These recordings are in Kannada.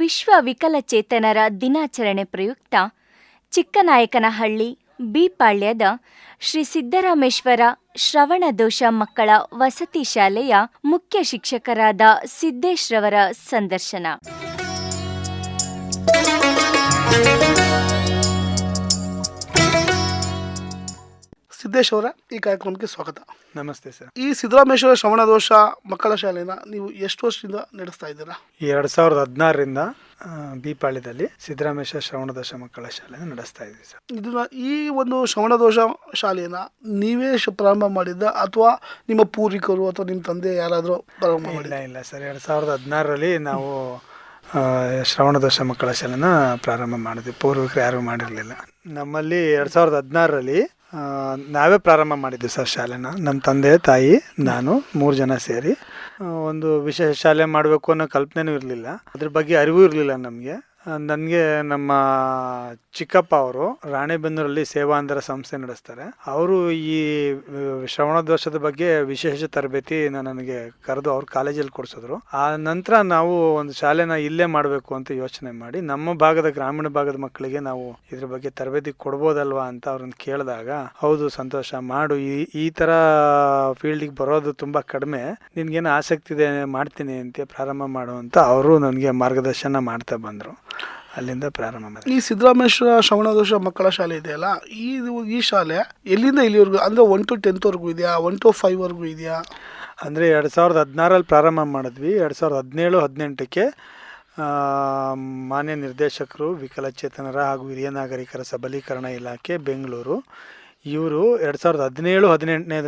ವಿಶ್ವ ವಿಕಲಚೇತನರ ದಿನಾಚರಣೆ ಪ್ರಯುಕ್ತ ಚಿಕ್ಕನಾಯಕನಹಳ್ಳಿ ಬಿಪಾಳ್ಯದ ಶ್ರೀ ಸಿದ್ದರಾಮೇಶ್ವರ ಶ್ರವಣದೋಷ ಮಕ್ಕಳ ವಸತಿ ಶಾಲೆಯ ಮುಖ್ಯ ಶಿಕ್ಷಕರಾದ ಸಿದ್ದೇಶ್ ರವರ ಸಂದರ್ಶನ. ಸಿದ್ದೇಶ್ ಅವರ ಈ ಕಾರ್ಯಕ್ರಮಕ್ಕೆ ಸ್ವಾಗತ. ನಮಸ್ತೆ ಸರ್. ಈ ಸಿದ್ದರಾಮೇಶ್ವರ ಶ್ರವಣದೋಷ ಮಕ್ಕಳ ಶಾಲೆನ ನೀವು ಎಷ್ಟು ವರ್ಷದಿಂದ ನಡೆಸ್ತಾ ಇದ್ದೀರಾ? 2016ರಿಂದ ಬಿಪಾಳ್ಯದಲ್ಲಿ ಸಿದ್ದರಾಮೇಶ್ವರ ಶ್ರವಣದೋಷ ಮಕ್ಕಳ ಶಾಲೆನ ನಡೆಸ್ತಾ ಇದ್ದೀವಿ ಸರ್. ಇದನ್ನ ಈ ಒಂದು ಶ್ರವಣದೋಷ ಶಾಲೆನ ನೀವೇ ಪ್ರಾರಂಭ ಮಾಡಿದ್ದ ಅಥವಾ ನಿಮ್ಮ ಪೂರ್ವಿಕರು ಅಥವಾ ನಿಮ್ಮ ತಂದೆ ಯಾರಾದರೂ ಪ್ರಾರಂಭ ಮಾಡಿಲ್ಲ? ಇಲ್ಲ ಸರ್, 2016ರಲ್ಲಿ ನಾವು ಶ್ರವಣದೋಷ ಮಕ್ಕಳ ಶಾಲೆನ ಪ್ರಾರಂಭ ಮಾಡಿದ್ವಿ. ಪೂರ್ವಿಕರು ಯಾರೂ ಮಾಡಿರಲಿಲ್ಲ. ನಮ್ಮಲ್ಲಿ 2016ರಲ್ಲಿ ನಾವೇ ಪ್ರಾರಂಭ ಮಾಡಿದ್ವಿ ಸರ್ ಶಾಲೆನ. ನಮ್ಮ ತಂದೆ, ತಾಯಿ, ನಾನು 3 ಜನ ಸೇರಿ ಒಂದು ವಿಶೇಷ ಶಾಲೆ ಮಾಡಬೇಕು ಅನ್ನೋ ಕಲ್ಪನೆನೂ ಇರಲಿಲ್ಲ. ಅದ್ರ ಬಗ್ಗೆ ಅರಿವು ಇರಲಿಲ್ಲ ನಮಗೆ. ನನಗೆ ನಮ್ಮ ಚಿಕ್ಕಪ್ಪ ಅವರು ರಾಣೆಬೆನ್ನೂರಲ್ಲಿ ಸೇವಾಂತರ ಸಂಸ್ಥೆ ನಡೆಸ್ತಾರೆ. ಅವರು ಈ ಶ್ರವಣದೋಷದ ಬಗ್ಗೆ ವಿಶೇಷ ತರಬೇತಿ ನನಗೆ ಕರೆದು ಅವ್ರ ಕಾಲೇಜಲ್ಲಿ ಕೊಡಿಸಿದ್ರು. ಆ ನಂತರ ನಾವು ಒಂದು ಶಾಲೆನ ಇಲ್ಲೇ ಮಾಡಬೇಕು ಅಂತ ಯೋಚನೆ ಮಾಡಿ ನಮ್ಮ ಭಾಗದ ಗ್ರಾಮೀಣ ಭಾಗದ ಮಕ್ಕಳಿಗೆ ನಾವು ಇದ್ರ ಬಗ್ಗೆ ತರಬೇತಿ ಕೊಡ್ಬೋದಲ್ವಾ ಅಂತ ಅವ್ರನ್ನ ಕೇಳಿದಾಗ, ಹೌದು ಸಂತೋಷ ಮಾಡು, ಈ ಥರ ಫೀಲ್ಡಿಗೆ ಬರೋದು ತುಂಬ ಕಡಿಮೆ, ನಿನ್ಗೇನು ಆಸಕ್ತಿ ಇದೆ ಮಾಡ್ತೀನಿ ಅಂತ ಪ್ರಾರಂಭ ಮಾಡು ಅಂತ ಅವರು ನನಗೆ ಮಾರ್ಗದರ್ಶನ ಮಾಡ್ತಾ ಬಂದರು. ಅಲ್ಲಿಂದ ಪ್ರಾರಂಭ ಮಾಡಿ. ಈ ಸಿದ್ದರಾಮೇಶ್ವರ ಶ್ರವಣದೋಷ ಮಕ್ಕಳ ಶಾಲೆ ಇದೆಯಲ್ಲ, ಈ ಶಾಲೆ ಎಲ್ಲಿಂದ ಇಲ್ಲಿವರೆಗೂ ಅಂದರೆ 1 to 10th ಇದೆಯಾ, 1 to 5 ಇದೆಯಾ? ಅಂದರೆ 2016ರಲ್ಲಿ ಪ್ರಾರಂಭ ಮಾಡಿದ್ವಿ. 2017-18ಕ್ಕೆ ಮಾನ್ಯ ನಿರ್ದೇಶಕರು ವಿಕಲಚೇತನರ ಹಾಗೂ ಹಿರಿಯ ನಾಗರಿಕರ ಸಬಲೀಕರಣ ಇಲಾಖೆ ಬೆಂಗಳೂರು ಇವರು 2017-18ನೇ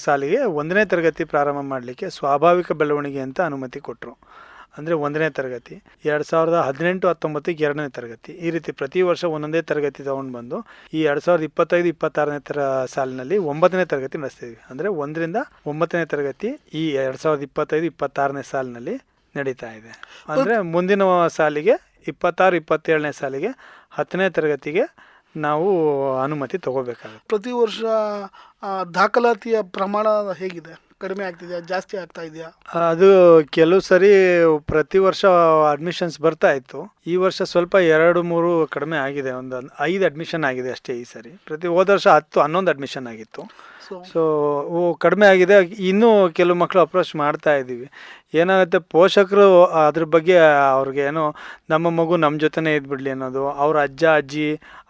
ಸಾಲಿಗೆ 1ನೇ ತರಗತಿ ಪ್ರಾರಂಭ ಮಾಡಲಿಕ್ಕೆ ಸ್ವಾಭಾವಿಕ ಬೆಳವಣಿಗೆ ಅಂತ ಅನುಮತಿ ಕೊಟ್ಟರು. ಅಂದರೆ 1ನೇ ತರಗತಿ, 2018-19ಕ್ಕೆ 2ನೇ ತರಗತಿ, ಈ ರೀತಿ ಪ್ರತಿ ವರ್ಷ ಒಂದೊಂದೇ ತರಗತಿ ತೊಗೊಂಡು ಬಂದು ಈ 2025-26ನೇ ಸಾಲಿನಲ್ಲಿ 9ನೇ ತರಗತಿ ನಡೆಸ್ತೀವಿ. ಅಂದರೆ 1ರಿಂದ 9ನೇ ತರಗತಿ ಈ 2025-26ನೇ ಸಾಲಿನಲ್ಲಿ ನಡೀತಾ ಇದೆ. ಅಂದರೆ ಮುಂದಿನ ಸಾಲಿಗೆ 26-27ನೇ ಸಾಲಿಗೆ 10ನೇ ತರಗತಿಗೆ ನಾವು ಅನುಮತಿ ತಗೋಬೇಕಾಗುತ್ತೆ. ಪ್ರತಿ ವರ್ಷ ದಾಖಲಾತಿಯ ಪ್ರಮಾಣ ಹೇಗಿದೆ? ಕಡಿಮೆ ಆಗ್ತಿದೆಯಾ, ಜಾಸ್ತಿ ಆಗ್ತಾ ಇದೆಯಾ? ಅದು ಕೆಲವು ಸರಿ ಪ್ರತಿ ವರ್ಷ ಅಡ್ಮಿಷನ್ಸ್ ಬರ್ತಾ ಇತ್ತು. ಈ ವರ್ಷ ಸ್ವಲ್ಪ 2-3 ಕಡಿಮೆ ಆಗಿದೆ. ಒಂದು 5 ಅಡ್ಮಿಷನ್ ಆಗಿದೆ ಅಷ್ಟೇ ಈ ಸರಿ. ಹೋದ ವರ್ಷ 10-11 ಅಡ್ಮಿಷನ್ ಆಗಿತ್ತು. ಸೊ ಕಡಿಮೆ ಆಗಿದೆ. ಇನ್ನೂ ಕೆಲವು ಮಕ್ಕಳು ಅಪ್ರೋಚ್ ಮಾಡ್ತಾ ಇದ್ದೀವಿ. ಏನಾಗುತ್ತೆ, ಪೋಷಕರು ಅದ್ರ ಬಗ್ಗೆ ಅವ್ರಿಗೆ ಏನೋ ನಮ್ಮ ಮಗು ನಮ್ಮ ಜೊತೆನೇ ಇದ್ಬಿಡ್ಲಿ ಅನ್ನೋದು, ಅವ್ರ ಅಜ್ಜ ಅಜ್ಜಿ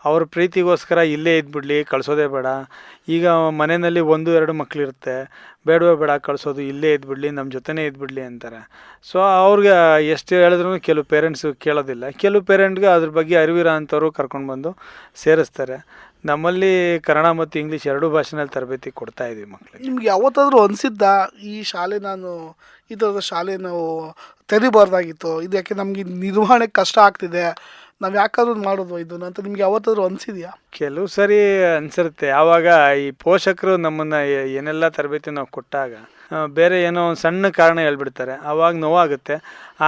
ಅವ್ರ ಪ್ರೀತಿಗೋಸ್ಕರ ಇಲ್ಲೇ ಇದ್ಬಿಡ್ಲಿ, ಕಳಿಸೋದೇ ಬೇಡ. ಈಗ ಮನೆಯಲ್ಲಿ 1-2 ಮಕ್ಕಳಿರುತ್ತೆ, ಬೇಡವೇ ಬೇಡ ಕಳಿಸೋದು, ಇಲ್ಲೇ ಇದ್ಬಿಡ್ಲಿ, ನಮ್ಮ ಜೊತೆನೇ ಇದ್ಬಿಡ್ಲಿ ಅಂತಾರೆ. ಸೊ ಅವ್ರಿಗೆ ಎಷ್ಟು ಹೇಳಿದ್ರು ಕೆಲವು ಪೇರೆಂಟ್ಸು ಕೇಳೋದಿಲ್ಲ. ಕೆಲವು ಪೇರೆಂಟ್ಗೆ ಅದ್ರ ಬಗ್ಗೆ ಅರಿವಿರೋ ಅಂಥವ್ರು ಕರ್ಕೊಂಡು ಬಂದು ಸೇರಿಸ್ತಾರೆ. ನಮ್ಮಲ್ಲಿ ಕನ್ನಡ ಮತ್ತು ಇಂಗ್ಲೀಷ್ 2 ಭಾಷೆನಲ್ಲಿ ತರಬೇತಿ ಕೊಡ್ತಾ ಇದ್ದೀವಿ ಮಕ್ಕಳಿಗೆ. ನಿಮ್ಗೆ ಯಾವತ್ತಾದರೂ ಅನಿಸಿದ್ದ ಈ ಶಾಲೆ ಈ ಥರದ ಶಾಲೆ ನಾವು ತೆರಿಬಾರ್ದಾಗಿತ್ತು, ಇದು ಯಾಕೆ ನಮಗೆ ನಿರ್ವಹಣೆ ಕಷ್ಟ ಆಗ್ತಿದೆ, ನಾವು ಯಾಕಾದ್ರೂ ಮಾಡೋದು ಇದನ್ನು ಅಂತ ನಿಮ್ಗೆ ಯಾವತ್ತಾದ್ರೂ ಅನಿಸಿದೆಯಾ? ಕೆಲವು ಸರಿ ಅನಿಸಿರುತ್ತೆ. ಆವಾಗ ಈ ಪೋಷಕರು ನಮ್ಮನ್ನು ಏನೆಲ್ಲ ತರಬೇತಿ ನಾವು ಕೊಟ್ಟಾಗ ಬೇರೆ ಏನೋ ಒಂದು ಸಣ್ಣ ಕಾರಣ ಹೇಳ್ಬಿಡ್ತಾರೆ, ಆವಾಗ ನೋವಾಗುತ್ತೆ.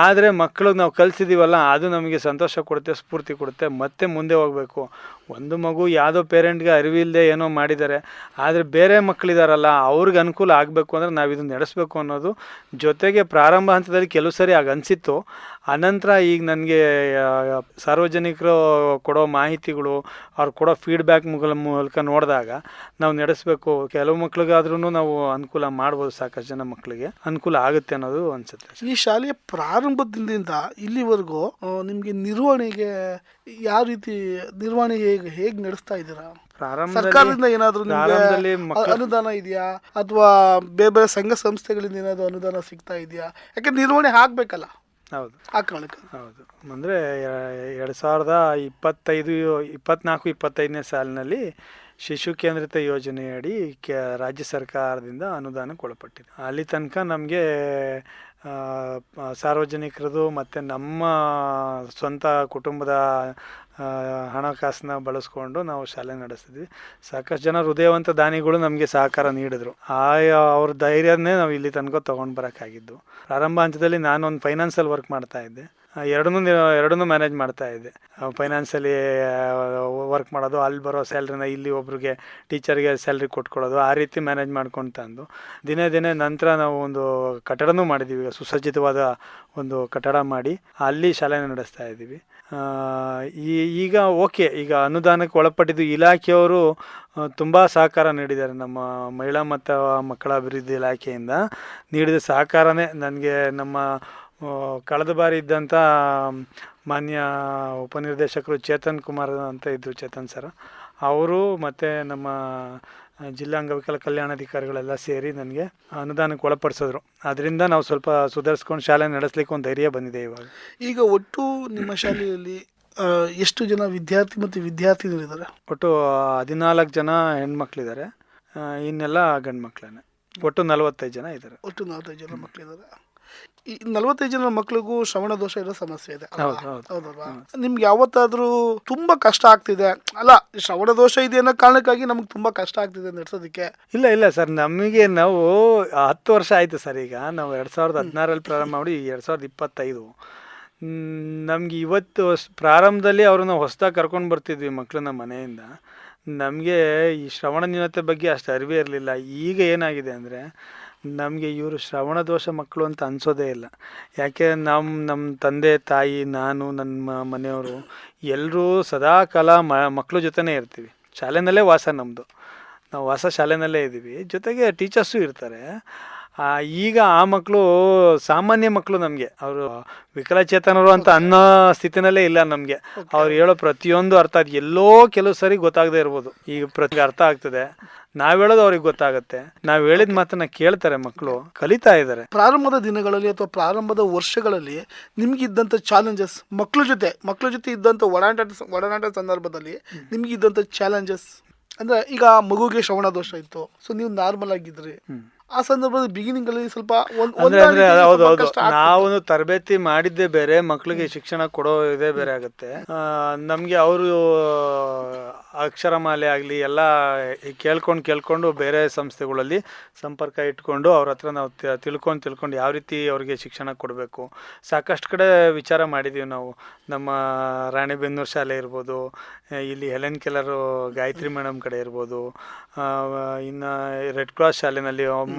ಆದರೆ ಮಕ್ಕಳಿಗೆ ನಾವು ಕಲಿಸಿದ್ದೀವಲ್ಲ, ಅದು ನಮಗೆ ಸಂತೋಷ ಕೊಡುತ್ತೆ, ಸ್ಫೂರ್ತಿ ಕೊಡುತ್ತೆ, ಮತ್ತೆ ಮುಂದೆ ಹೋಗಬೇಕು. ಒಂದು ಮಗು ಯಾವುದೋ ಪೇರೆಂಟ್ಗೆ ಅರಿವಿಲ್ಲದೆ ಏನೋ ಮಾಡಿದ್ದಾರೆ, ಆದರೆ ಬೇರೆ ಮಕ್ಕಳಿದಾರಲ್ಲ ಅವ್ರಿಗೆ ಅನುಕೂಲ ಆಗಬೇಕು ಅಂದರೆ ನಾವು ಇದನ್ನು ನಡೆಸಬೇಕು ಅನ್ನೋದು. ಜೊತೆಗೆ ಪ್ರಾರಂಭ ಹಂತದಲ್ಲಿ ಕೆಲವು ಸರಿ ಆಗ ಅನಿಸಿತ್ತು. ಅನಂತರ ಈಗ ನನಗೆ ಸಾರ್ವಜನಿಕರು ಕೊಡೋ ಮಾಹಿತಿಗಳು, ಅವ್ರು ಕೊಡೋ ಫೀಡ್ಬ್ಯಾಕ್ ಮೂಲಕ ನೋಡಿದಾಗ ನಾವು ನಡೆಸಬೇಕು, ಕೆಲವು ಮಕ್ಳಿಗಾದ್ರೂ ನಾವು ಅನುಕೂಲ ಮಾಡ್ಬೋದು, ಸಾಕಷ್ಟು ಜನ ಮಕ್ಕಳಿಗೆ ಅನುಕೂಲ ಆಗುತ್ತೆ ಅನ್ನೋದು ಅನಿಸುತ್ತೆ. ಈ ಶಾಲೆಯ ಪ್ರಾರಂಭದಿಂದ ಇಲ್ಲಿವರೆಗೂ ನಿಮಗೆ ನಿರ್ವಹಣೆಗೆ ಯಾವ ರೀತಿ ನಿರ್ವಹಣೆ ಹೇಗೆ ನಡೆಸ್ತಾ ಇದ್ದೀರಾ? ಸರ್ಕಾರದಿಂದ ಏನಾದರೂ ಅನುದಾನ ಇದೆಯಾ, ಅಥವಾ ಬೇರೆ ಬೇರೆ ಸಂಘ ಸಂಸ್ಥೆಗಳಿಂದ ಏನಾದರೂ ಅನುದಾನ ಸಿಗ್ತಾ ಇದೆಯಾ? ಯಾಕೆ ನಿರ್ವಹಣೆ ಆಗ್ಬೇಕಲ್ಲ. ಹೌದು, ಆ ಕಾರಣಕ್ಕೆ. ಹೌದು. ಅಂದರೆ 2024-25ನೇ ಸಾಲಿನಲ್ಲಿ ಶಿಶು ಕೇಂದ್ರಿತ ಯೋಜನೆಯಡಿ ರಾಜ್ಯ ಸರ್ಕಾರದಿಂದ ಅನುದಾನಕ್ಕೆ ಒಳಪಟ್ಟಿದೆ. ಅಲ್ಲಿ ತನಕ ನಮಗೆ ಸಾರ್ವಜನಿಕರದು ಮತ್ತು ನಮ್ಮ ಸ್ವಂತ ಕುಟುಂಬದ ಹಣಕಾಸನ್ನ ಬಳಸ್ಕೊಂಡು ನಾವು ಶಾಲೆ ನಡೆಸ್ತಿದ್ವಿ. ಸಾಕಷ್ಟು ಜನ ಹೃದಯವಂತ ದಾನಿಗಳು ನಮಗೆ ಸಹಕಾರ ನೀಡಿದ್ರು. ಅವ್ರ ಧೈರ್ಯನೇ ನಾವು ಇಲ್ಲಿ ತನಕ ತೊಗೊಂಡು ಬರೋಕ್ಕಾಗಿದ್ದು. ಪ್ರಾರಂಭ ಹಂತದಲ್ಲಿ ನಾನೊಂದು ಫೈನಾನ್ಸಲ್ಲಿ ವರ್ಕ್ ಮಾಡ್ತಾ ಇದ್ದೆ. ಎರಡನ್ನೂ ಮ್ಯಾನೇಜ್ ಮಾಡ್ತಾ ಇದ್ದೆ. ಫೈನಾನ್ಸಲ್ಲಿ ವರ್ಕ್ ಮಾಡೋದು, ಅಲ್ಲಿ ಬರೋ ಸ್ಯಾಲ್ರಿನ ಇಲ್ಲಿ ಒಬ್ರಿಗೆ ಟೀಚರ್ಗೆ ಸ್ಯಾಲ್ರಿ ಕೊಟ್ಕೊಳ್ಳೋದು, ಆ ರೀತಿ ಮ್ಯಾನೇಜ್ ಮಾಡ್ಕೊಂಡು ತಂದು ದಿನೇ ನಂತರ ನಾವು ಒಂದು ಕಟ್ಟಡನೂ ಮಾಡಿದ್ದೀವಿ. ಸುಸಜ್ಜಿತವಾದ ಒಂದು ಕಟ್ಟಡ ಮಾಡಿ ಅಲ್ಲಿ ಶಾಲೆನ ನಡೆಸ್ತಾ ಇದ್ದೀವಿ. ಈಗ ಓಕೆ, ಈಗ ಅನುದಾನಕ್ಕೆ ಒಳಪಟ್ಟಿದ್ದು ಇಲಾಖೆಯವರು ತುಂಬ ಸಹಕಾರ ನೀಡಿದ್ದಾರೆ. ನಮ್ಮ ಮಹಿಳಾ ಮತ್ತು ಮಕ್ಕಳ ಅಭಿವೃದ್ಧಿ ಇಲಾಖೆಯಿಂದ ನೀಡಿದ ಸಹಕಾರನೇ ನನಗೆ ನಮ್ಮ ಕಳೆದ ಬಾರಿ ಇದ್ದಂಥ ಮಾನ್ಯ ಉಪನಿರ್ದೇಶಕರು ಚೇತನ್ ಕುಮಾರ್ ಅಂತ ಇದ್ದರು, ಚೇತನ್ ಸರ್, ಅವರು ಮತ್ತು ನಮ್ಮ ಜಿಲ್ಲಾ ಅಂಗವಿಕಲ ಕಲ್ಯಾಣಾಧಿಕಾರಿಗಳೆಲ್ಲ ಸೇರಿ ನನಗೆ ಅನುದಾನಕ್ಕೆ ಒಳಪಡಿಸಿದ್ರು. ಅದರಿಂದ ನಾವು ಸ್ವಲ್ಪ ಸುಧಾರಿಸ್ಕೊಂಡು ಶಾಲೆ ನಡೆಸಲಿಕ್ಕೆ ಒಂದು ಧೈರ್ಯ ಬಂದಿದೆ ಇವಾಗ. ಈಗ ಒಟ್ಟು ನಿಮ್ಮ ಶಾಲೆಯಲ್ಲಿ ಎಷ್ಟು ಜನ ವಿದ್ಯಾರ್ಥಿ ಮತ್ತು ವಿದ್ಯಾರ್ಥಿನಿಗಳಿದ್ದಾರೆ? ಒಟ್ಟು 14 ಜನ ಹೆಣ್ಮಕ್ಳಿದ್ದಾರೆ, ಇನ್ನೆಲ್ಲ ಗಂಡು ಮಕ್ಕಳೇ. ಒಟ್ಟು 45 ಜನ ಇದ್ದಾರೆ. ಒಟ್ಟು 45 ಜನ ಮಕ್ಕಳಿದ್ದಾರೆ. ಈ 45 ಜನ ಮಕ್ಕಳಿಗೂ ಶ್ರವಣ ದೋಷ ಇರೋ ಸಮಸ್ಯೆ ಇದೆ, ಹೌದಲ್ವಾ? ನಿಮ್ಗೆ ಯಾವತ್ತಾದ್ರೂ ತುಂಬಾ ಕಷ್ಟ ಆಗ್ತಿದೆ, ಅಲ್ಲ ಶ್ರವಣ ದೋಷ ಇದೆ ಅನ್ನೋ ಕಾರಣಕ್ಕಾಗಿ ನಮ್ಗೆ ತುಂಬಾ ಕಷ್ಟ ಆಗ್ತಿದೆ ನಡೆಸೋದಕ್ಕೆ? ಇಲ್ಲ ಸರ್, ನಮಗೆ ನಾವು 10 ವರ್ಷ ಆಯಿತು ಸರ್. ಈಗ ನಾವು 2016ರಲ್ಲಿ ಪ್ರಾರಂಭ ಮಾಡಿ 2025. ನಮ್ಗೆ ಇವತ್ತು ಪ್ರಾರಂಭದಲ್ಲಿ ಅವ್ರನ್ನ ಹೊಸದಾಗಿ ಕರ್ಕೊಂಡು ಬರ್ತಿದ್ವಿ ಮಕ್ಕಳನ್ನ ಮನೆಯಿಂದ. ನಮಗೆ ಈ ಶ್ರವಣ ನ್ಯೂನತೆ ಬಗ್ಗೆ ಅಷ್ಟು ಅರಿವೇ ಇರಲಿಲ್ಲ. ಈಗ ಏನಾಗಿದೆ ಅಂದರೆ ನಮಗೆ ಇವರು ಶ್ರವಣ ದೋಷ ಮಕ್ಕಳು ಅಂತ ಅನಿಸೋದೇ ಇಲ್ಲ. ಯಾಕೆ ನಮ್ಮ ತಂದೆ ತಾಯಿ, ನಾನು, ನನ್ನ ಮನೆಯವರು ಎಲ್ಲರೂ ಸದಾ ಕಾಲ ಮಕ್ಕಳ ಜೊತೆನೇ ಇರ್ತೀವಿ. ಶಾಲೆಯಲ್ಲೇ ವಾಸ, ನಮ್ಮದು ನಾವು ವಾಸ ಶಾಲೆಯಲ್ಲೇ ಇದ್ದೀವಿ, ಜೊತೆಗೆ ಟೀಚರ್ಸು ಇರ್ತಾರೆ. ಈಗ ಆ ಮಕ್ಕಳು ಸಾಮಾನ್ಯ ಮಕ್ಕಳು, ನಮಗೆ ಅವರು ವಿಕಲಚೇತನರು ಅಂತ ಅನ್ನೋ ಸ್ಥಿತಿನಲ್ಲೇ ಇಲ್ಲ ನಮಗೆ. ಅವ್ರು ಹೇಳೋ ಪ್ರತಿಯೊಂದು ಅರ್ಥ ಅದು ಎಲ್ಲೋ ಕೆಲವು ಸರಿ ಗೊತ್ತಾಗದೇ ಇರ್ಬೋದು, ಈಗ ಪ್ರತಿ ಅರ್ಥ ಆಗ್ತದೆ. ನಾವ್ ಹೇಳೋದು ಅವ್ರಿಗೆ ಗೊತ್ತಾಗುತ್ತೆ, ನಾವ್ ಹೇಳಿದ ಮಾತನ್ನ ಕೇಳ್ತಾರೆ, ಮಕ್ಕಳು ಕಲಿತಾ ಇದ್ದಾರೆ. ಪ್ರಾರಂಭದ ದಿನಗಳಲ್ಲಿ ಅಥವಾ ಪ್ರಾರಂಭದ ವರ್ಷಗಳಲ್ಲಿ ನಿಮ್ಗಿದ್ದಂಥ ಚಾಲೆಂಜಸ್, ಮಕ್ಕಳ ಜೊತೆ ಇದ್ದಂಥ ಒಡನಾಟ ಸಂದರ್ಭದಲ್ಲಿ ನಿಮ್ಗಿದ್ದಂಥ ಚಾಲೆಂಜಸ್ ಅಂದ್ರೆ, ಈಗ ಮಗುಗೆ ಶ್ರವಣ ದೋಷ ಇತ್ತು, ಸೊ ನೀವು ನಾರ್ಮಲ್ ಆಗಿದ್ರಿ, ಆ ಸಂದರ್ಭದಲ್ಲಿ ಬಿಗಿನಿಂಗ್ ಅಲ್ಲಿ ಸ್ವಲ್ಪ ಹೌದು, ನಾವು ತರಬೇತಿ ಮಾಡಿದ್ದೇ ಬೇರೆ, ಮಕ್ಕಳಿಗೆ ಶಿಕ್ಷಣ ಕೊಡೋ ಇದೇ ಬೇರೆ ಆಗುತ್ತೆ. ನಮ್ಗೆ ಅವರು ಅಕ್ಷರಮಾಲೆ ಆಗಲಿ ಎಲ್ಲ ಕೇಳ್ಕೊಂಡು ಬೇರೆ ಸಂಸ್ಥೆಗಳಲ್ಲಿ ಸಂಪರ್ಕ ಇಟ್ಕೊಂಡು ಅವ್ರ ಹತ್ರ ನಾವು ತಿಳ್ಕೊಂಡು ಯಾವ ರೀತಿ ಅವ್ರಿಗೆ ಶಿಕ್ಷಣ ಕೊಡಬೇಕು, ಸಾಕಷ್ಟು ಕಡೆ ವಿಚಾರ ಮಾಡಿದ್ದೀವಿ ನಾವು. ನಮ್ಮ ರಾಣಿಬೆನ್ನೂರು ಶಾಲೆ ಇರ್ಬೋದು, ಇಲ್ಲಿ ಹೆಲೆನ್ ಕೆಲರು ಗಾಯತ್ರಿ ಮೇಡಮ್ ಕಡೆ ಇರ್ಬೋದು, ಇನ್ನು ರೆಡ್ ಕ್ರಾಸ್ ಶಾಲೆನಲ್ಲಿ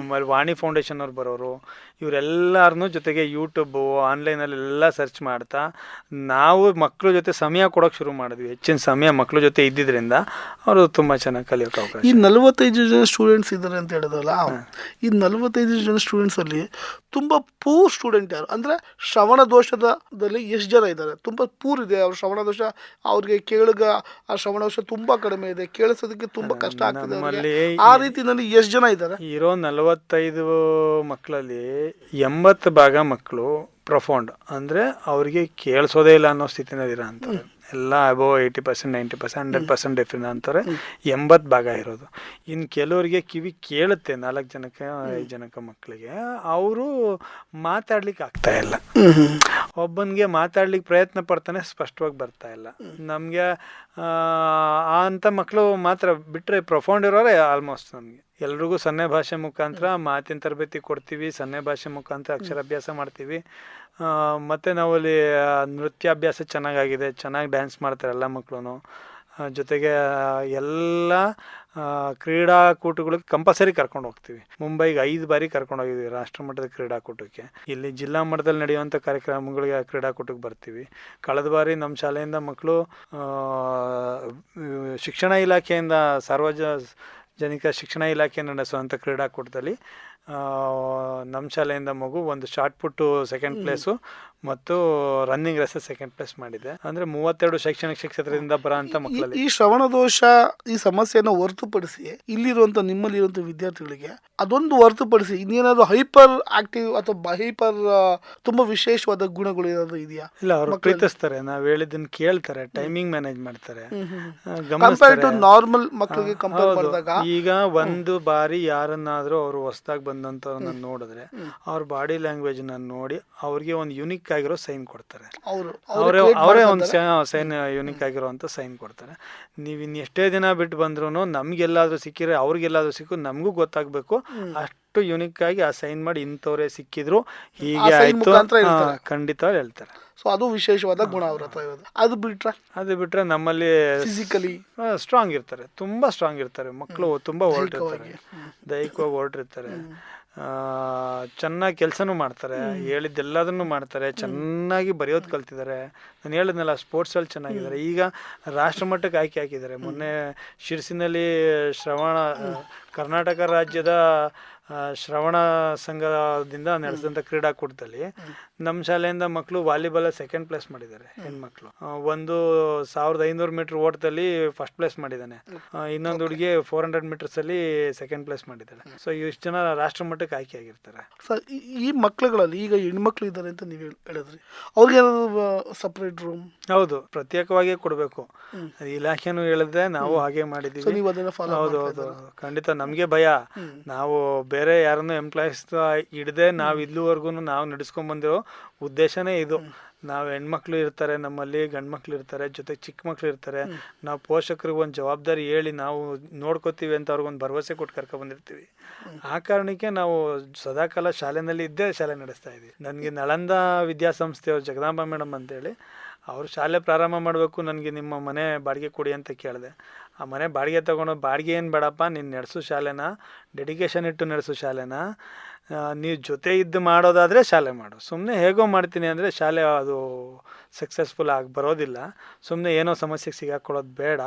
ವಾಣಿ ಫೌಂಡೇಶನ್ ಅವ್ರು ಬರೋರು, ಇವರೆಲ್ಲರನ್ನೂ ಜೊತೆಗೆ ಯೂಟ್ಯೂಬು ಆನ್ಲೈನಲ್ಲೆಲ್ಲ ಸರ್ಚ್ ಮಾಡ್ತಾ ನಾವು ಮಕ್ಕಳ ಜೊತೆ ಸಮಯ ಕೊಡೋಕೆ ಶುರು ಮಾಡಿದ್ವಿ. ಹೆಚ್ಚಿನ ಸಮಯ ಮಕ್ಕಳ ಜೊತೆ ಇದ್ದಿದ್ದರಿಂದ ಅವರು ತುಂಬ ಚೆನ್ನಾಗಿ ಕಲಿಯೋಕೆ ಅವಕಾಶ. ಈ 45 ಜನ ಸ್ಟೂಡೆಂಟ್ಸ್ ಇದ್ದಾರೆ ಅಂತ ಹೇಳಿದ್ರಲ್ಲ, ಈ 45 ಜನ ಸ್ಟೂಡೆಂಟ್ಸ್ ಅಲ್ಲಿ ತುಂಬಾ ಪೂರ್ ಸ್ಟೂಡೆಂಟ್ ಯಾರು ಅಂದ್ರೆ, ಶ್ರವಣ ದೋಷದಲ್ಲಿ ಎಷ್ಟು ಜನ ಇದ್ದಾರೆ? ತುಂಬಾ ಪೂರ್ ಇದೆ ಅವ್ರ ಶ್ರವಣ ದೋಷ, ಅವ್ರಿಗೆ ಆ ಶ್ರವಣ ದೋಷ ತುಂಬಾ ಕಡಿಮೆ ಇದೆ, ಕೇಳಿಸೋದಕ್ಕೆ ತುಂಬಾ ಕಷ್ಟ ಆಗ್ತದೆ. ಆ ರೀತಿನಲ್ಲಿ ಎಷ್ಟು ಜನ ಇದ್ದಾರೆ? ಇರೋ 45 ಮಕ್ಕಳಲ್ಲಿ 80 ಭಾಗ ಮಕ್ಕಳು ಪ್ರೊಫೌಂಡ್, ಅಂದರೆ ಅವ್ರಿಗೆ ಕೇಳಿಸೋದೇ ಇಲ್ಲ ಅನ್ನೋ ಸ್ಥಿತಿನಲ್ಲಿ ಇರೋ ಅಂತಾರೆ. ಎಲ್ಲ ಅಬೋ 80%, 90%, 100% ಡಿಫ್ರೆಂಟ್ ಅಂತಾರೆ. 80 ಭಾಗ ಇರೋದು. ಇನ್ನು ಕೆಲವರಿಗೆ ಕಿವಿ ಕೇಳುತ್ತೆ, 4 ಜನಕ್ಕೆ 5 ಜನಕ್ಕೆ ಮಕ್ಕಳಿಗೆ, ಅವರು ಮಾತಾಡ್ಲಿಕ್ಕೆ ಆಗ್ತಾ ಇಲ್ಲ. ಒಬ್ಬನಿಗೆ ಮಾತಾಡ್ಲಿಕ್ಕೆ ಪ್ರಯತ್ನ ಪಡ್ತಾನೆ, ಸ್ಪಷ್ಟವಾಗಿ ಬರ್ತಾ ಇಲ್ಲ. ನಮಗೆ ಅಂಥ ಮಕ್ಕಳು ಮಾತ್ರ ಬಿಟ್ಟರೆ ಪ್ರೊಫೌಂಡ್ ಇರೋರೆ ಆಲ್ಮೋಸ್ಟ್ ನಮಗೆ. ಎಲ್ರಿಗೂ ಸನ್ನೆ ಭಾಷೆ ಮುಖಾಂತರ ಮಾತಿನ ತರಬೇತಿ ಕೊಡ್ತೀವಿ, ಸನ್ನೆ ಭಾಷೆ ಮುಖಾಂತರ ಅಕ್ಷರಾಭ್ಯಾಸ ಮಾಡ್ತೀವಿ. ಮತ್ತು ನಾವಲ್ಲಿ ನೃತ್ಯಾಭ್ಯಾಸ ಚೆನ್ನಾಗಾಗಿದೆ, ಚೆನ್ನಾಗಿ ಡ್ಯಾನ್ಸ್ ಮಾಡ್ತಾರೆ ಎಲ್ಲ ಮಕ್ಕಳು. ಜೊತೆಗೆ ಎಲ್ಲ ಕ್ರೀಡಾಕೂಟಗಳಿಗೆ ಕಂಪಲ್ಸರಿ ಕರ್ಕೊಂಡು ಹೋಗ್ತೀವಿ. ಮುಂಬೈಗೆ 5 ಬಾರಿ ಕರ್ಕೊಂಡು ಹೋಗಿದ್ದೀವಿ ರಾಷ್ಟ್ರಮಟ್ಟದ ಕ್ರೀಡಾಕೂಟಕ್ಕೆ. ಇಲ್ಲಿ ಜಿಲ್ಲಾ ಮಟ್ಟದಲ್ಲಿ ನಡೆಯುವಂಥ ಕಾರ್ಯಕ್ರಮಗಳಿಗೆ ಕ್ರೀಡಾಕೂಟಕ್ಕೆ ಬರ್ತೀವಿ. ಕಳೆದ ಬಾರಿ ನಮ್ಮ ಶಾಲೆಯಿಂದ ಮಕ್ಕಳು ಶಿಕ್ಷಣ ಇಲಾಖೆಯಿಂದ ಸಾರ್ವಜನಿಕ ಶಿಕ್ಷಣ ಇಲಾಖೆಯಿಂದ ನಡೆಸುವಂಥ ಕ್ರೀಡಾಕೂಟದಲ್ಲಿ ನಮ್ಮ ಶಾಲೆಯಿಂದ ಮಗು ಒಂದು ಶಾರ್ಟ್ ಪುಟ್ಟು 2nd ಪ್ಲೇಸು ಮತ್ತು ರನ್ನಿಂಗ್ ರೇಸ್ 2nd ಪ್ಲೇಸ್ ಮಾಡಿದೆ. ಅಂದರೆ 32 ಶೈಕ್ಷಣಿಕ ಕ್ಷೇತ್ರದಿಂದ ಬರೋಂಥ ಮಕ್ಕಳಲ್ಲಿ ಈ ಶ್ರವಣ ದೋಷ ಈ ಸಮಸ್ಯೆಯನ್ನು ಹೊರತುಪಡಿಸಿ ನಿಮ್ಮಲ್ಲಿರುವಂಥ ವಿದ್ಯಾರ್ಥಿಗಳಿಗೆ ಅದೊಂದು ಹೊರತುಪಡಿಸಿ ಇನ್ನೇನಾದ್ರು ಹೈಪರ್ ಆಕ್ಟಿವ್ ಅಥವಾ ಹೈಪರ್ ತುಂಬಾ ವಿಶೇಷವಾದ ಗುಣಗಳು ಏನಾದ್ರು ಇದೆಯಾ? ಇಲ್ಲ, ಅವರು ಪ್ರೀತಿಸ್ತಾರೆ, ನಾವು ಹೇಳಿದ್ದನ್ನು ಕೇಳ್ತಾರೆ, ಟೈಮಿಂಗ್ ಮ್ಯಾನೇಜ್ ಮಾಡ್ತಾರೆ, ನಾರ್ಮಲ್ ಮಕ್ಕಳಿಗೆ ಕಂಪೇರ್ ಮಾಡಿದಾಗ. ಈಗ ಒಂದು ಬಾರಿ ಯಾರನ್ನಾದ್ರೂ ಅವರು ಹೊಸದಾಗಿ ಬಂದಂಥವ್ರನ್ನ ನೋಡಿದ್ರೆ ಅವ್ರ ಬಾಡಿ ಲ್ಯಾಂಗ್ವೇಜ್ನ ನೋಡಿ ಅವ್ರಿಗೆ ಒಂದು ಯುನಿಕ್ ಯುನಿಕ್ ಆಗಿರೋ ಸೈನ್ ಕೊಡ್ತಾರೆ. ಅವರು ಅವರೇ ಒಂದು ಸೈನ್ ಯುನಿಕ್ ಆಗಿರೋವಂಥ ಸೈನ್ ಕೊಡ್ತಾರೆ. ನೀವು ಇನ್ನು ಎಷ್ಟೇ ದಿನ ಬಿಟ್ಟು ಬಂದ್ರೂ ನಮಗೆಲ್ಲಾದ್ರೂ ಸಿಕ್ಕಿದ್ರೆ ಅವ್ರಿಗೆಲ್ಲಾದ್ರೂ ಸಿಕ್ಕು ನಮಗೂ ಗೊತ್ತಾಗಬೇಕು. ಅಷ್ಟು ಯುನಿಕ್ ಆಗಿ ಆ ಸೈನ್ ಮಾಡಿ ಇಂಥವ್ರೆ ಸಿಕ್ಕಿದ್ರು ಹೀಗೆ ಆಯ್ತು ಖಂಡಿತ ಹೇಳ್ತಾರೆ. ಸೊ ಅದು ವಿಶೇಷವಾದ ಗುಣ ಅವ್ರ ಹತ್ರ ಇರೋದು. ಅದು ಬಿಟ್ರೆ ನಮ್ಮಲ್ಲಿ ಫಿಸಿಕಲಿ ಸ್ಟ್ರಾಂಗ್ ಇರ್ತಾರೆ, ತುಂಬಾ ಸ್ಟ್ರಾಂಗ್ ಇರ್ತಾರೆ ಮಕ್ಕಳು, ತುಂಬಾ ಹೊರಟಿರ್ತಾರೆ, ದೈಹಿಕವಾಗಿ ಹೊರಟಿರ್ತಾರೆ, ಚೆನ್ನಾಗಿ ಕೆಲಸನೂ ಮಾಡ್ತಾರೆ, ಹೇಳಿದ್ದೆಲ್ಲದನ್ನು ಮಾಡ್ತಾರೆ, ಚೆನ್ನಾಗಿ ಬರೆಯೋದು ಕಲ್ತಿದ್ದಾರೆ. ನಾನು ಹೇಳಿದ್ನಲ್ಲ ಸ್ಪೋರ್ಟ್ಸಲ್ಲಿ ಚೆನ್ನಾಗಿದ್ದಾರೆ. ಈಗ ರಾಷ್ಟ್ರ ಮಟ್ಟಕ್ಕೆ ಆಯ್ಕೆ ಹಾಕಿದ್ದಾರೆ. ಮೊನ್ನೆ ಶಿರ್ಸಿನಲ್ಲಿ ಕರ್ನಾಟಕ ರಾಜ್ಯದ ಶ್ರವಣ ಸಂಘದಿಂದ ನಡೆಸಿದಂಥ ಕ್ರೀಡಾಕೂಟದಲ್ಲಿ ನಮ್ಮ ಶಾಲೆಯಿಂದ ಮಕ್ಕಳು ವಾಲಿಬಾಲ್ ಸೆಕೆಂಡ್ ಪ್ಲೇಸ್ ಮಾಡಿದ್ದಾರೆ. ಹೆಣ್ಮಕ್ಳು ಒಂದು 1500 ಮೀಟರ್ ಓಟದಲ್ಲಿ ಫಸ್ಟ್ ಪ್ಲೇಸ್ ಮಾಡಿದ್ದಾನೆ. ಇನ್ನೊಂದು ಹುಡುಗಿ 400 ಮೀಟರ್ಸ್ ಅಲ್ಲಿ ಸೆಕೆಂಡ್ ಪ್ಲೇಸ್ ಮಾಡಿದ್ದಾಳೆ. ಸೊ ಇಷ್ಟು ಜನ ರಾಷ್ಟ್ರ ಮಟ್ಟಕ್ಕೆ ಆಯ್ಕೆ ಆಗಿರ್ತಾರೆ. ಸರ್, ಈ ಮಕ್ಕಳುಗಳಲ್ಲಿ ಈಗ ಹೆಣ್ಮಕ್ಳು ಇದ್ದಾರೆ ಅಂತ ನೀವು ಹೇಳಿದ್ರಿ, ಅವ್ರಿಗೆ ಸಪ್ರೇಟ್ ರೂಮ್? ಹೌದು, ಪ್ರತ್ಯೇಕವಾಗಿ ಕೊಡಬೇಕು. ಇಲಾಖೆನೂ ಹೇಳಿದ್ರೆ ನಾವು ಹಾಗೆ ಮಾಡಿದೀವಿ. ಹೌದು ಹೌದು, ಖಂಡಿತ. ನಮ್ಗೆ ಭಯ, ನಾವು ಬೇರೆ ಯಾರನ್ನು ಎಂಪ್ಲಾಯೀಸ್ ಹಿಡದೆ ನಾವು ಇಲ್ಲಿವರೆಗೂ ನಾವು ನಡೆಸ್ಕೊಂಡ್ ಬಂದಿರೋ ಉದ್ದೇಶನೇ ಇದು. ನಾವು ಹೆಣ್ಮಕ್ಳು ಇರ್ತಾರೆ, ನಮ್ಮಲ್ಲಿ ಗಂಡು ಮಕ್ಳು ಇರ್ತಾರೆ, ಜೊತೆಗೆ ಚಿಕ್ಕ ಮಕ್ಳು ಇರ್ತಾರೆ. ನಾವು ಪೋಷಕರಿಗೆ ಒಂದು ಜವಾಬ್ದಾರಿ ಹೇಳಿ ನಾವು ನೋಡ್ಕೋತೀವಿ ಅಂತ ಅವ್ರಿಗೊಂದು ಭರವಸೆ ಕೊಟ್ಟು ಕರ್ಕೊ ಬಂದಿರ್ತೀವಿ. ಆ ಕಾರಣಕ್ಕೆ ನಾವು ಸದಾಕಾಲ ಶಾಲೆನಲ್ಲಿ ಇದ್ದೇ ಶಾಲೆ ನಡೆಸ್ತಾ ಇದ್ದೀವಿ. ನನಗೆ ನಳಂದ ವಿದ್ಯಾಸಂಸ್ಥೆಯವ್ರು ಜಗದಾಂಬ ಮೇಡಮ್ ಅಂತೇಳಿ ಅವರು ಶಾಲೆ ಪ್ರಾರಂಭ ಮಾಡಬೇಕು, ನನಗೆ ನಿಮ್ಮ ಮನೆ ಬಾಡಿಗೆ ಕೊಡಿ ಅಂತ ಕೇಳಿದೆ. ಆ ಮನೆ ಬಾಡಿಗೆ ತೊಗೊಂಡು, ಬಾಡಿಗೆ ಏನು ಬೇಡಪ್ಪ, ನೀನು ನಡೆಸು ಶಾಲೆನ, ಡೆಡಿಕೇಶನ್ ಇಟ್ಟು ನಡೆಸು ಶಾಲೆನ, ನೀವು ಜೊತೆ ಇದ್ದು ಮಾಡೋದಾದರೆ ಶಾಲೆ ಮಾಡು. ಸುಮ್ಮನೆ ಹೇಗೋ ಮಾಡ್ತೀನಿ ಅಂದರೆ ಶಾಲೆ ಅದು ಸಕ್ಸಸ್ಫುಲ್ ಆಗಿ ಬರೋದಿಲ್ಲ. ಸುಮ್ಮನೆ ಏನೋ ಸಮಸ್ಯೆಗೆ ಸಿಗಾಕೊಳ್ಳೋದು ಬೇಡ,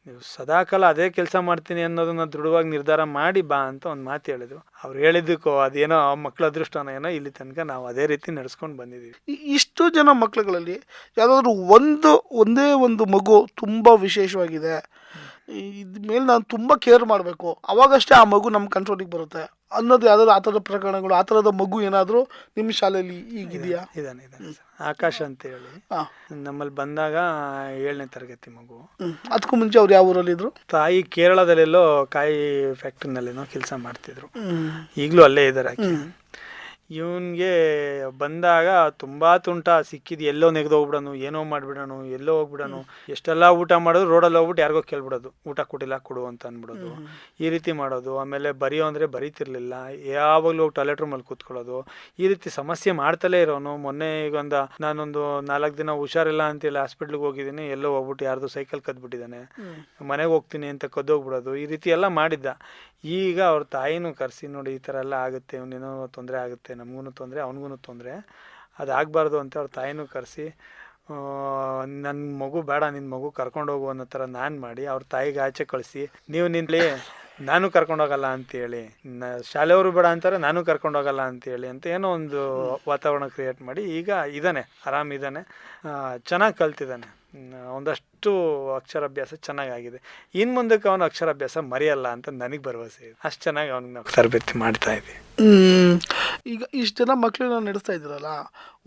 ನೀವು ಸದಾಕಾಲ ಅದೇ ಕೆಲಸ ಮಾಡ್ತೀನಿ ಅನ್ನೋದನ್ನ ದೃಢವಾಗಿ ನಿರ್ಧಾರ ಮಾಡಿ ಬಾ ಅಂತ ಒಂದು ಮಾತು ಹೇಳಿದ್ರು. ಅವ್ರು ಹೇಳಿದ್ದಕ್ಕೋ ಅದೇನೋ ಮಕ್ಕಳ ಅದೃಷ್ಟನೋ ಏನೋ ಇಲ್ಲಿ ತನಕ ನಾವು ಅದೇ ರೀತಿ ನಡೆಸ್ಕೊಂಡು ಬಂದಿದ್ದೀವಿ. ಇಷ್ಟು ಜನ ಮಕ್ಕಳುಗಳಲ್ಲಿ ಯಾವುದಾದ್ರೂ ಒಂದೇ ಒಂದು ಮಗು ತುಂಬ ವಿಶೇಷವಾಗಿದೆ, ಇದ ಮೇಲೆ ನಾನು ತುಂಬ ಕೇರ್ ಮಾಡಬೇಕು, ಅವಾಗಷ್ಟೇ ಆ ಮಗು ನಮ್ಮ ಕಂಟ್ರೋಲಿಗೆ ಬರುತ್ತೆ ಅನ್ನೋದು ಯಾವ್ದಾದ್ರು ಆ ಥರದ ಪ್ರಕರಣಗಳು, ಆ ಥರದ ಮಗು ಏನಾದರೂ ನಿಮ್ಮ ಶಾಲೆಯಲ್ಲಿ ಈಗಿದೆಯಾ? ಇದಾನೆ ಆಕಾಶ್ ಅಂತ ಹೇಳಿ ನಮ್ಮಲ್ಲಿ ಬಂದಾಗ 7ನೇ ತರಗತಿ ಮಗು. ಅದಕ್ಕೂ ಮುಂಚೆ ಅವ್ರು ಯಾವ ಊರಲ್ಲಿ ಇದ್ರು? ತಾಯಿ ಕೇರಳದಲ್ಲೆಲ್ಲೋ ಕಾಯಿ ಫ್ಯಾಕ್ಟ್ರಿನಲ್ಲೇನೋ ಕೆಲಸ ಮಾಡ್ತಿದ್ರು, ಈಗಲೂ ಅಲ್ಲೇ ಇದ್ದಾರೆ. ಇವನ್ಗೆ ಬಂದಾಗ ತುಂಬಾ ತುಂಟ, ಸಿಕ್ಕಿದ್ ಎಲ್ಲೋ ನೆಗೆದೋಗ್ಬಿಡೋನು, ಏನೋ ಮಾಡ್ಬಿಡೋನು, ಎಲ್ಲೋ ಹೋಗ್ಬಿಡೋನು, ಎಷ್ಟೆಲ್ಲ ಊಟ ಮಾಡೋದು ರೋಡಲ್ಲಿ ಹೋಗ್ಬಿಟ್ಟು ಯಾರಿಗೋ ಕೇಳ್ಬಿಡೋದು, ಊಟ ಕೊಟ್ಟಿಲ್ಲ ಕೊಡು ಅಂತ ಅಂದ್ಬಿಡೋದು, ಈ ರೀತಿ ಮಾಡೋದು. ಆಮೇಲೆ ಬರೆಯೋ ಅಂದರೆ ಬರೀತಿರ್ಲಿಲ್ಲ, ಯಾವಾಗಲೂ ಹೋಗಿ ಟಾಯ್ಲೆಟ್ ರೂಮಲ್ಲಿ ಕೂತ್ಕೊಳ್ಳೋದು, ಈ ರೀತಿ ಸಮಸ್ಯೆ ಮಾಡ್ತಲೇ ಇರೋನು. ಮೊನ್ನೆ ಈಗ ನಾನೊಂದು 4 ದಿನ ಹುಷಾರಿಲ್ಲ ಅಂತೇಳಿ ಹಾಸ್ಪಿಟ್ಲಿಗೆ ಹೋಗಿದ್ದೀನಿ, ಎಲ್ಲೋ ಹೋಗ್ಬಿಟ್ಟು ಯಾರ್ದು ಸೈಕಲ್ ಕದ್ಬಿಟ್ಟಿದ್ದಾನೆ, ಮನೆಗೆ ಹೋಗ್ತೀನಿ ಅಂತ ಕದ್ದೋಗ್ಬಿಡೋದು, ಈ ರೀತಿ ಎಲ್ಲ ಮಾಡಿದ್ದ. ಈಗ ಅವ್ರ ತಾಯಿನೂ ಕರೆಸಿ, ನೋಡಿ ಈ ಥರ ಎಲ್ಲ ಆಗುತ್ತೆ, ಇವನೇನೋ ತೊಂದರೆ ಆಗುತ್ತೆ, ನಮಗೂ ತೊಂದರೆ, ಅವನಿಗೂ ತೊಂದರೆ, ಅದಾಗಬಾರ್ದು ಅಂತ ಅವ್ರ ತಾಯಿನೂ ಕರೆಸಿ, ನನ್ನ ಮಗು ಬೇಡ, ನಿನ್ನ ಮಗು ಕರ್ಕೊಂಡೋಗು ಅನ್ನೋ ಥರ ನಾನು ಮಾಡಿ ಅವ್ರ ತಾಯಿಗೆ ಆಚೆ ಕಳಿಸಿ, ನೀವು ನಿನ್ಲಿ ನಾನು ಕರ್ಕೊಂಡೋಗಲ್ಲ ಅಂತೇಳಿ, ಶಾಲೆಯವರು ಬೇಡ ಅಂತಾರೆ, ನಾನು ಕರ್ಕೊಂಡೋಗಲ್ಲ ಅಂತೇಳಿ ಅಂತ ಏನೋ ಒಂದು ವಾತಾವರಣ ಕ್ರಿಯೇಟ್ ಮಾಡಿ ಈಗ ಇದ್ದಾನೆ, ಆರಾಮಿದ್ದಾನೆ, ಚೆನ್ನಾಗಿ ಕಲ್ತಿದ್ದಾನೆ. ಒಂದಷ್ಟು ಅಕ್ಷರಾಭ್ಯಾಸ ಚೆನ್ನಾಗಾಗಿದೆ. ಇನ್ನು ಮುಂದಕ್ಕೆ ಅವನು ಅಕ್ಷರಾಭ್ಯಾಸ ಮರೆಯಲ್ಲ ಅಂತ ನನಗೆ ಭರವಸೆ ಇದೆ. ಅಷ್ಟು ಚೆನ್ನಾಗಿ ಅವ್ನಿಗೆ ನಾವು ತರಬೇತಿ ಮಾಡ್ತಾ ಇದ್ವಿ. ಈಗ ಇಷ್ಟು ಜನ ಮಕ್ಕಳನ್ನ ನಡೆಸ್ತಾ ಇದ್ರಲ್ಲ,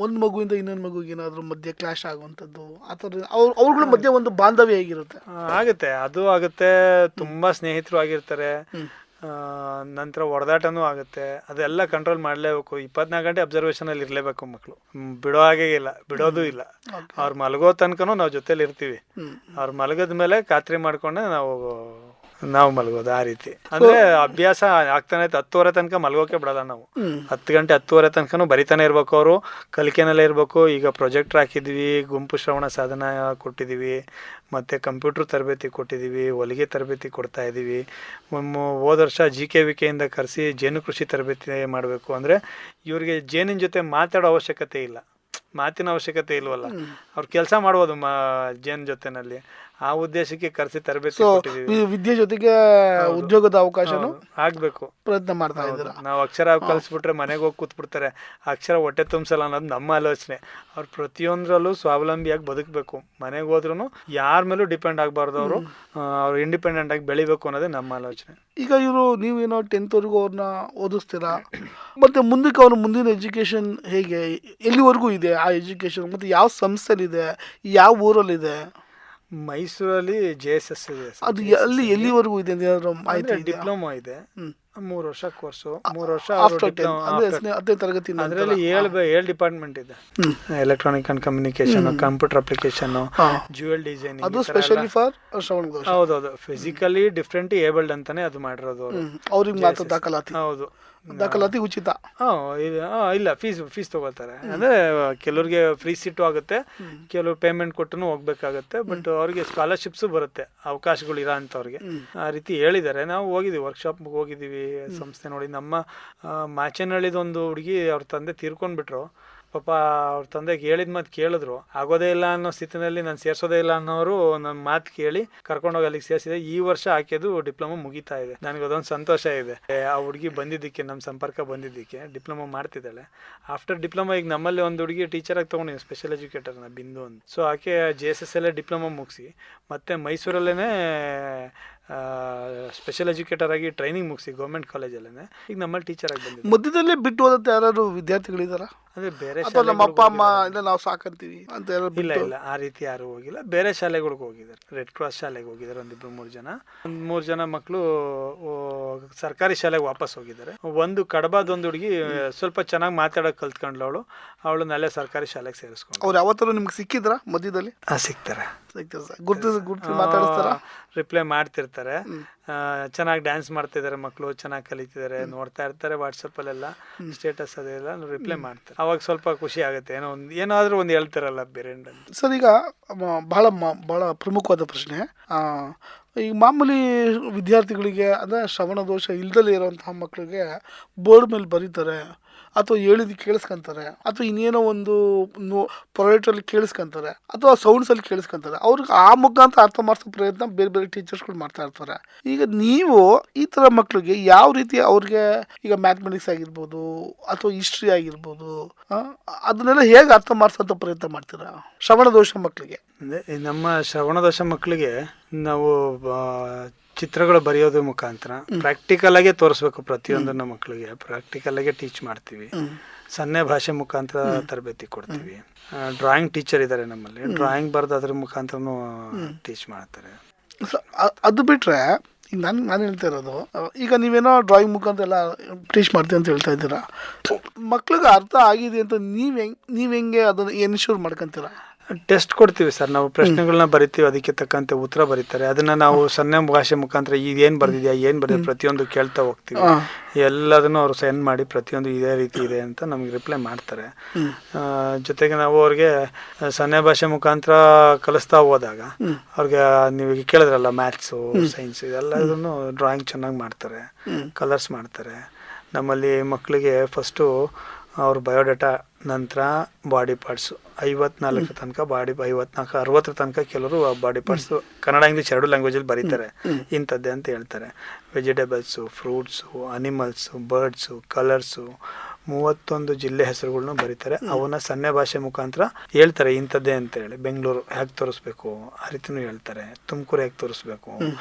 ಒಂದು ಮಗುವಿಂದ ಇನ್ನೊಂದು ಮಗುಗೆ ಏನಾದರೂ ಮಧ್ಯೆ ಕ್ಲಾಶ್ ಆಗುವಂಥದ್ದು, ಆ ಥರ ಅವ್ರಗಳ ಮಧ್ಯೆ ಒಂದು ಬಾಂಧವ್ಯ ಹೇಗಿರುತ್ತೆ? ಆಗುತ್ತೆ, ಅದು ಆಗುತ್ತೆ. ತುಂಬ ಸ್ನೇಹಿತರು ಆಗಿರ್ತಾರೆ, ನಂತರ ಹೊಡೆದಾಟನೂ ಆಗುತ್ತೆ. ಅದೆಲ್ಲ ಕಂಟ್ರೋಲ್ ಮಾಡಲೇಬೇಕು. 24 ಗಂಟೆ ಅಬ್ಸರ್ವೇಷನಲ್ಲಿ ಇರಲೇಬೇಕು ಮಕ್ಕಳು, ಬಿಡೋ ಹಾಗೆ ಇಲ್ಲ, ಬಿಡೋದು ಇಲ್ಲ. ಅವ್ರು ಮಲಗೋ ತನಕನೂ ನಾವು ಜೊತೆಲಿ ಇರ್ತೀವಿ. ಅವ್ರು ಮಲಗದ ಮೇಲೆ ಖಾತ್ರಿ ಮಾಡ್ಕೊಂಡೆ ನಾವು ಮಲಗೋದು. ಆ ರೀತಿ ಅಂದ್ರೆ ಅಭ್ಯಾಸ ಆಗ್ತಾನೆ. 10:30 ತನಕ ಮಲಗೋಕೆ ಬಿಡಲ್ಲ ನಾವು. 10 ಗಂಟೆ 10:30 ತನಕನೂ ಬರಿತಾನೆ ಇರ್ಬೇಕು, ಅವರು ಕಲಿಕೆನಲ್ಲೇ ಇರಬೇಕು. ಈಗ ಪ್ರೊಜೆಕ್ಟರ್ ಹಾಕಿದ್ವಿ, ಗುಂಪು ಶ್ರವಣ ಸಾಧನ ಕೊಟ್ಟಿದ್ದೀವಿ, ಮತ್ತು ಕಂಪ್ಯೂಟ್ರ್ ತರಬೇತಿ ಕೊಟ್ಟಿದ್ದೀವಿ, ಹೊಲಿಗೆ ತರಬೇತಿ ಕೊಡ್ತಾ ಇದ್ದೀವಿ. ಹೋದ ವರ್ಷ GKVKಯಿಂದ ಕರೆಸಿ ಜೇನು ಕೃಷಿ ತರಬೇತಿ ಮಾಡಬೇಕು. ಅಂದರೆ ಇವ್ರಿಗೆ ಜೇನಿನ ಜೊತೆ ಮಾತಾಡೋ ಅವಶ್ಯಕತೆ ಇಲ್ಲ, ಮಾತಿನ ಅವಶ್ಯಕತೆ ಇಲ್ವಲ್ಲ, ಅವ್ರು ಕೆಲಸ ಮಾಡ್ಬೋದು ಜೇನು ಜೊತೆನಲ್ಲಿ. ಆ ಉದ್ದೇಶಕ್ಕೆ ಕರೆಸಿ ತರಬೇತಿ ಕೊಟ್ಟಿದ್ದೀವಿ. ವಿದ್ಯೆ ಜೊತೆಗೆ ಉದ್ಯೋಗದ ಅವಕಾಶನೂ ಆಗ್ಬೇಕು ಪ್ರಯತ್ನ ಮಾಡ್ತಾ ಇದ್ದೀರಾ. ನಾವು ಅಕ್ಷರ ಕಲಿಸ್ಬಿಟ್ರೆ ಮನೆಗೆ ಹೋಗಿ ಕೂತ್ಬಿಡ್ತಾರೆ, ಅಕ್ಷರ ಹೊಟ್ಟೆ ತುಂಬಿಸಲ್ಲ ಅನ್ನೋದು ನಮ್ಮ ಆಲೋಚನೆ. ಅವ್ರು ಪ್ರತಿಯೊಂದರಲ್ಲೂ ಸ್ವಾವಲಂಬಿಯಾಗಿ ಬದುಕಬೇಕು, ಮನೆಗೆ ಹೋದ್ರೂ ಯಾರ ಮೇಲೂ ಡಿಪೆಂಡ್ ಆಗಬಾರ್ದು, ಅವ್ರು ಇಂಡಿಪೆಂಡೆಂಟ್ ಆಗಿ ಬೆಳಿಬೇಕು ಅನ್ನೋದೇ ನಮ್ಮ ಆಲೋಚನೆ. ಈಗ ನೀವೇನೋ 10th ಅವ್ರನ್ನ ಓದಿಸ್ತೀರಾ, ಮತ್ತೆ ಮುಂದಕ್ಕೆ ಅವ್ರ ಮುಂದಿನ ಎಜುಕೇಶನ್ ಹೇಗೆ, ಎಲ್ಲಿವರೆಗೂ ಇದೆ ಆ ಎಜುಕೇಶನ್, ಮತ್ತೆ ಯಾವ ಸಂಸ್ಥೆಲಿದೆ, ಯಾವ ಊರಲ್ಲಿದೆ? ಮೈಸೂರಲ್ಲಿ JSS ಇದೆ. ಅದು ಎಲ್ಲಿವರೆಗೂ ಇದೆ? ಡಿಪ್ಲೊಮಾ ಇದೆ, 3 ವರ್ಷ ಕೋರ್ಸು, 3 ವರ್ಷ ಆಫ್ಟರ್ 10 ಅಂದ್ರೆ 10ನೇ ತರಗತಿ ಅದರಲ್ಲಿ 7 ಡಿಪಾರ್ಟ್ಮೆಂಟ್ ಇದೆ. Electronic and communication, computer application, jewel designing. ಅದು ಸ್ಪೆಷಲಿ ಫಾರ್ ಶ್ರವಣ ದೋಷ. ಹೌದೌದು, ಫಿಸಿಕಲಿ ಡಿಫ್ರೆಂಟ್ ಏಬಲ್ಡ್ ಅಂತಾನೆ ಅದು ಮಾಡಿರೋದು ಅವರು. ಅವ್ರಿಗೆ ಮಾತ್ರ ದಾಖಲಾತಿ. ಹೌದು, ದಾಖಲಾತಿ ಉಚಿತ. ಇಲ್ಲ, ಫೀಸ್ ತಗೋತಾರೆ. ಅಂದ್ರೆ ಕೆಲವ್ರಿಗೆ ಫ್ರೀ ಸೀಟು ಆಗುತ್ತೆ, ಕೆಲವ್ರು ಪೇಮೆಂಟ್ ಕೊಟ್ಟು ಹೋಗ್ಬೇಕಾಗತ್ತೆ. ಬಟ್ ಅವ್ರಿಗೆ ಸ್ಕಾಲರ್ಶಿಪ್ಸ್ ಬರುತ್ತೆ, ಅವಕಾಶಗಳು ಇರೋ ಅಂಥವ್ರಿಗೆ. ಆ ರೀತಿ ಹೇಳಿದ್ದಾರೆ. ನಾವು ಹೋಗಿದ್ದೀವಿ, ವರ್ಕ್ಶಾಪ್ಗೆ ಹೋಗಿದ್ದೀವಿ, ಸಂಸ್ಥೆ ನೋಡಿ. ನಮ್ಮ ಮಾಚೇನಹಳ್ಳಿದೊಂದು ಹುಡುಗಿ ಅವ್ರ ತಂದೆ ತೀರ್ಕೊಂಡ್ಬಿಟ್ರು. ಪಾಪ ಅವ್ರ ತಂದೆಗೆ ಹೇಳಿದ ಮಾತು ಕೇಳಿದ್ರು. ಆಗೋದೇ ಇಲ್ಲ ಅನ್ನೋ ಸ್ಥಿತಿನಲ್ಲಿ ನಾನು ಸೇರ್ಸೋದೇ ಇಲ್ಲ ಅನ್ನೋರು ನನ್ನ ಮಾತು ಕೇಳಿ ಕರ್ಕೊಂಡೋಗಿ ಅಲ್ಲಿಗೆ ಸೇರಿಸಿದೆ. ಈ ವರ್ಷ ಆಕೆದು ಡಿಪ್ಲೊಮಾ ಮುಗಿತಾ ಇದೆ. ನನಗೆ ಅದೊಂದು ಸಂತೋಷ ಇದೆ. ಆ ಹುಡುಗಿ ಬಂದಿದ್ದಕ್ಕೆ, ನಮ್ಮ ಸಂಪರ್ಕ ಬಂದಿದ್ದಕ್ಕೆ, ಡಿಪ್ಲೊಮಾ ಮಾಡ್ತಿದ್ದಾಳೆ. ಆಫ್ಟರ್ ಡಿಪ್ಲೊಮಾ ಈಗ ನಮ್ಮಲ್ಲಿ ಒಂದು ಹುಡುಗಿ ಟೀಚರಾಗಿ ತೊಗೊಂಡಿದ್ದೀನಿ, ಸ್ಪೆಷಲ್ ಎಜುಕೇಟರ್ನ, ಬಿಂದು ಅಂತ. ಸೊ ಆಕೆ JSS ಡಿಪ್ಲೊಮಾ ಮುಗಿಸಿ ಮತ್ತೆ ಮೈಸೂರಲ್ಲೇ ಸ್ಪೆಷಲ್ ಎಜುಕೇಟರ್ ಆಗಿ ಟ್ರೈನಿಂಗ್ ಮುಗಿಸಿ ಗೌರ್ಮೆಂಟ್ ಕಾಲೇಜಲ್ಲೇ ಈಗ ನಮ್ಮಲ್ಲಿ ಟೀಚರ್ ಆಗಿ ಬಂದಿದೆ. ಮಧ್ಯದಲ್ಲೇ ಬಿಟ್ಟು ಹೋದಂತೆ ಯಾರು ವಿದ್ಯಾರ್ಥಿಗಳಿದಾರ? ಅಂದ್ರೆ ಬೇರೆ ನಮ್ಮ ಅಪ್ಪ ಅಮ್ಮ ಇಲ್ಲ ನಾವು ಸಾಕಂತೀವಿ ಅಂತ ಇಲ್ಲ, ಆ ರೀತಿ ಯಾರು ಹೋಗಿಲ್ಲ. ಬೇರೆ ಶಾಲೆಗಳಿಗೆ ಹೋಗಿದ್ದಾರೆ. ರೆಡ್ ಕ್ರಾಸ್ ಶಾಲೆಗೆ ಹೋಗಿದ್ದಾರೆ ಒಂದಿಬ್ರು 3 ಜನ ಮಕ್ಕಳು. ಸರ್ಕಾರಿ ಶಾಲೆಗೆ ವಾಪಸ್ ಹೋಗಿದ್ದಾರೆ. ಒಂದು ಕಡಬಾದೊಂದು ಹುಡುಗಿ ಸ್ವಲ್ಪ ಚೆನ್ನಾಗಿ ಮಾತಾಡೋಕೆ ಕಲ್ತ್ಕೊಂಡ್ಲು. ಅವಳನ್ನೆಲ್ಲ ಸರ್ಕಾರಿ ಶಾಲೆಗೆ ಸೇರಿಸ್ಕೊಂಡು. ಅವ್ರು ಯಾವತ್ತಾರು ನಿಮ್ಗೆ ಸಿಕ್ಕಿದ್ರ ಮಧ್ಯದಲ್ಲಿ? ಸಿಗ್ತಾರೆ, ಗುರ್ತು ಮಾತಾಡಿಸ್ತಾರ, ರಿಪ್ಲೈ ಮಾಡ್ತಿರ್ತಾರೆ. ಚೆನ್ನಾಗಿ ಡ್ಯಾನ್ಸ್ ಮಾಡ್ತಿದ್ದಾರೆ ಮಕ್ಕಳು, ಚೆನ್ನಾಗಿ ಕಲಿತಿದ್ದಾರೆ, ನೋಡ್ತಾ ಇರ್ತಾರೆ. ವಾಟ್ಸಪ್ಪಲ್ಲೆಲ್ಲ ಸ್ಟೇಟಸ್ ಅದೆಲ್ಲ ರಿಪ್ಲೈ ಮಾಡ್ತಾರೆ. ಅವಾಗ ಸ್ವಲ್ಪ ಖುಷಿ ಆಗುತ್ತೆ, ಏನಾದರೂ ಒಂದು ಹೇಳ್ತಾರಲ್ಲ ಬೇರೆ. ಸರ್, ಈಗ ಬಹಳ ಪ್ರಮುಖವಾದ ಪ್ರಶ್ನೆ. ಈಗ ಮಾಮೂಲಿ ವಿದ್ಯಾರ್ಥಿಗಳಿಗೆ ಅಂದರೆ ಶ್ರವಣ ದೋಷ ಇಲ್ದಲೇ ಇರೋಂತಹ ಮಕ್ಕಳಿಗೆ ಬೋರ್ಡ್ ಮೇಲೆ ಬರೀತಾರೆ, ಅಥವಾ ಹೇಳಿದ್ದು ಕೇಳಿಸ್ಕೊಂತಾರೆ, ಅಥವಾ ಇನ್ನೇನೋ ಒಂದು ಪ್ರೊಡಕ್ಟಲ್ಲಿ ಕೇಳಿಸ್ಕೊಂತಾರೆ, ಅಥವಾ ಸೌಂಡ್ಸಲ್ಲಿ ಕೇಳಿಸ್ಕೊಂತಾರೆ. ಅವ್ರಿಗೆ ಆ ಮುಖಾಂತರ ಅರ್ಥ ಮಾಡಿಸೋ ಪ್ರಯತ್ನ ಬೇರೆ ಬೇರೆ ಟೀಚರ್ಸ್ಗಳು ಮಾಡ್ತಾ ಇರ್ತಾರೆ. ಈಗ ನೀವು ಈ ಥರ ಮಕ್ಕಳಿಗೆ ಯಾವ ರೀತಿ ಅವ್ರಿಗೆ, ಈಗ ಮ್ಯಾಥಮೆಟಿಕ್ಸ್ ಆಗಿರ್ಬೋದು ಅಥವಾ ಹಿಸ್ಟ್ರಿ ಆಗಿರ್ಬೋದು, ಅದನ್ನೆಲ್ಲ ಹೇಗೆ ಅರ್ಥ ಮಾಡಿಸೋಂಥ ಪ್ರಯತ್ನ ಮಾಡ್ತೀರಾ ಶ್ರವಣ ದೋಷ ಮಕ್ಕಳಿಗೆ? ನಮ್ಮ ಶ್ರವಣ ದೋಷ ಮಕ್ಕಳಿಗೆ ನಾವು ಚಿತ್ರಗಳು ಬರೆಯೋದ್ರ ಮುಖಾಂತರ ಪ್ರಾಕ್ಟಿಕಲ್ ಆಗೇ ತೋರಿಸ್ಬೇಕು. ಪ್ರತಿಯೊಂದನ್ನ ಮಕ್ಕಳಿಗೆ ಪ್ರಾಕ್ಟಿಕಲ್ ಆಗೇ ಟೀಚ್ ಮಾಡ್ತೀವಿ. ಸನ್ನೆ ಭಾಷೆ ಮುಖಾಂತರ ತರಬೇತಿ ಕೊಡ್ತೀವಿ. ಡ್ರಾಯಿಂಗ್ ಟೀಚರ್ ಇದ್ದಾರೆ ನಮ್ಮಲ್ಲಿ, ಡ್ರಾಯಿಂಗ್ ಬರೆದು ಅದ್ರ ಮುಖಾಂತರನೂ ಟೀಚ್ ಮಾಡ್ತಾರೆ. ಅದು ಬಿಟ್ರೆ ಈಗ ನಾನು ಹೇಳ್ತಾ ಇರೋದು, ಈಗ ನೀವೇನೋ ಡ್ರಾಯಿಂಗ್ ಮುಖಾಂತರ ಎಲ್ಲ ಟೀಚ್ ಮಾಡ್ತೀವಿ ಅಂತ ಹೇಳ್ತಾ ಇದ್ದೀರಾ. ಮಕ್ಳಿಗೆ ಅರ್ಥ ಆಗಿದೆ ಅಂತ ನೀವು ಹೆಂಗೆ ಅದನ್ನು ಎನ್ಶೂರ್ ಮಾಡ್ಕೊಂತೀರಾ? ಟೆಸ್ಟ್ ಕೊಡ್ತೀವಿ ಸರ್. ನಾವು ಪ್ರಶ್ನೆಗಳನ್ನ ಬರಿತೀವಿ, ಅದಕ್ಕೆ ತಕ್ಕಂತೆ ಉತ್ತರ ಬರೀತಾರೆ. ಅದನ್ನ ನಾವು ಸನ್ನೆ ಭಾಷೆ ಮುಖಾಂತರ ಏನು ಬರ್ದಿದ್ಯಾ, ಏನು ಬರ್ದಿದೆ ಪ್ರತಿಯೊಂದು ಕೇಳ್ತಾ ಹೋಗ್ತೀವಿ. ಎಲ್ಲದನ್ನು ಅವ್ರು ಸೆಂಡ್ ಮಾಡಿ ಪ್ರತಿಯೊಂದು ಇದೇ ರೀತಿ ಇದೆ ಅಂತ ನಮಗೆ ರಿಪ್ಲೈ ಮಾಡ್ತಾರೆ. ಜೊತೆಗೆ ನಾವು ಅವ್ರಿಗೆ ಸನ್ನೆ ಭಾಷೆ ಮುಖಾಂತರ ಕಲಿಸ್ತಾ ಹೋದಾಗ ಅವ್ರಿಗೆ ನೀವು ಕೇಳಿದ್ರಲ್ಲ ಮ್ಯಾಥ್ಸು, ಸೈನ್ಸ್, ಇದೆಲ್ಲದನ್ನು ಡ್ರಾಯಿಂಗ್ ಚೆನ್ನಾಗಿ ಮಾಡ್ತಾರೆ, ಕಲರ್ಸ್ ಮಾಡ್ತಾರೆ. ನಮ್ಮಲ್ಲಿ ಮಕ್ಕಳಿಗೆ ಫಸ್ಟು ಅವ್ರ ಬಯೋಡೇಟಾ, ನಂತರ ಬಾಡಿ ಪಾರ್ಟ್ಸು 54 ತನಕ, 54, 60 ತನಕ ಕೆಲವರು ಬಾಡಿ ಪಾರ್ಟ್ಸು ಕನ್ನಡ ಇಂಗ್ಲೀಷ್ 2 ಲ್ಯಾಂಗ್ವೇಜಲ್ಲಿ ಬರೀತಾರೆ. ಇಂಥದ್ದೇ ಅಂತ ಹೇಳ್ತಾರೆ. Vegetables, fruits, animals, birds, colours, 31 ಜಿಲ್ಲೆ ಹೆಸರುಗಳನ್ನೂ ಬರೀತಾರೆ. ಅವನ್ನ ಸನ್ನೆ ಭಾಷೆ ಮುಖಾಂತರ ಹೇಳ್ತಾರೆ ಇಂಥದ್ದೇ ಅಂತ ಹೇಳಿ. ಬೆಂಗಳೂರು ಹೇಗೆ ತೋರಿಸ್ಬೇಕು ಆ ರೀತಿನೂ ಹೇಳ್ತಾರೆ. ತುಮಕೂರು ಹೇಗೆ ತೋರಿಸ್ಬೇಕು,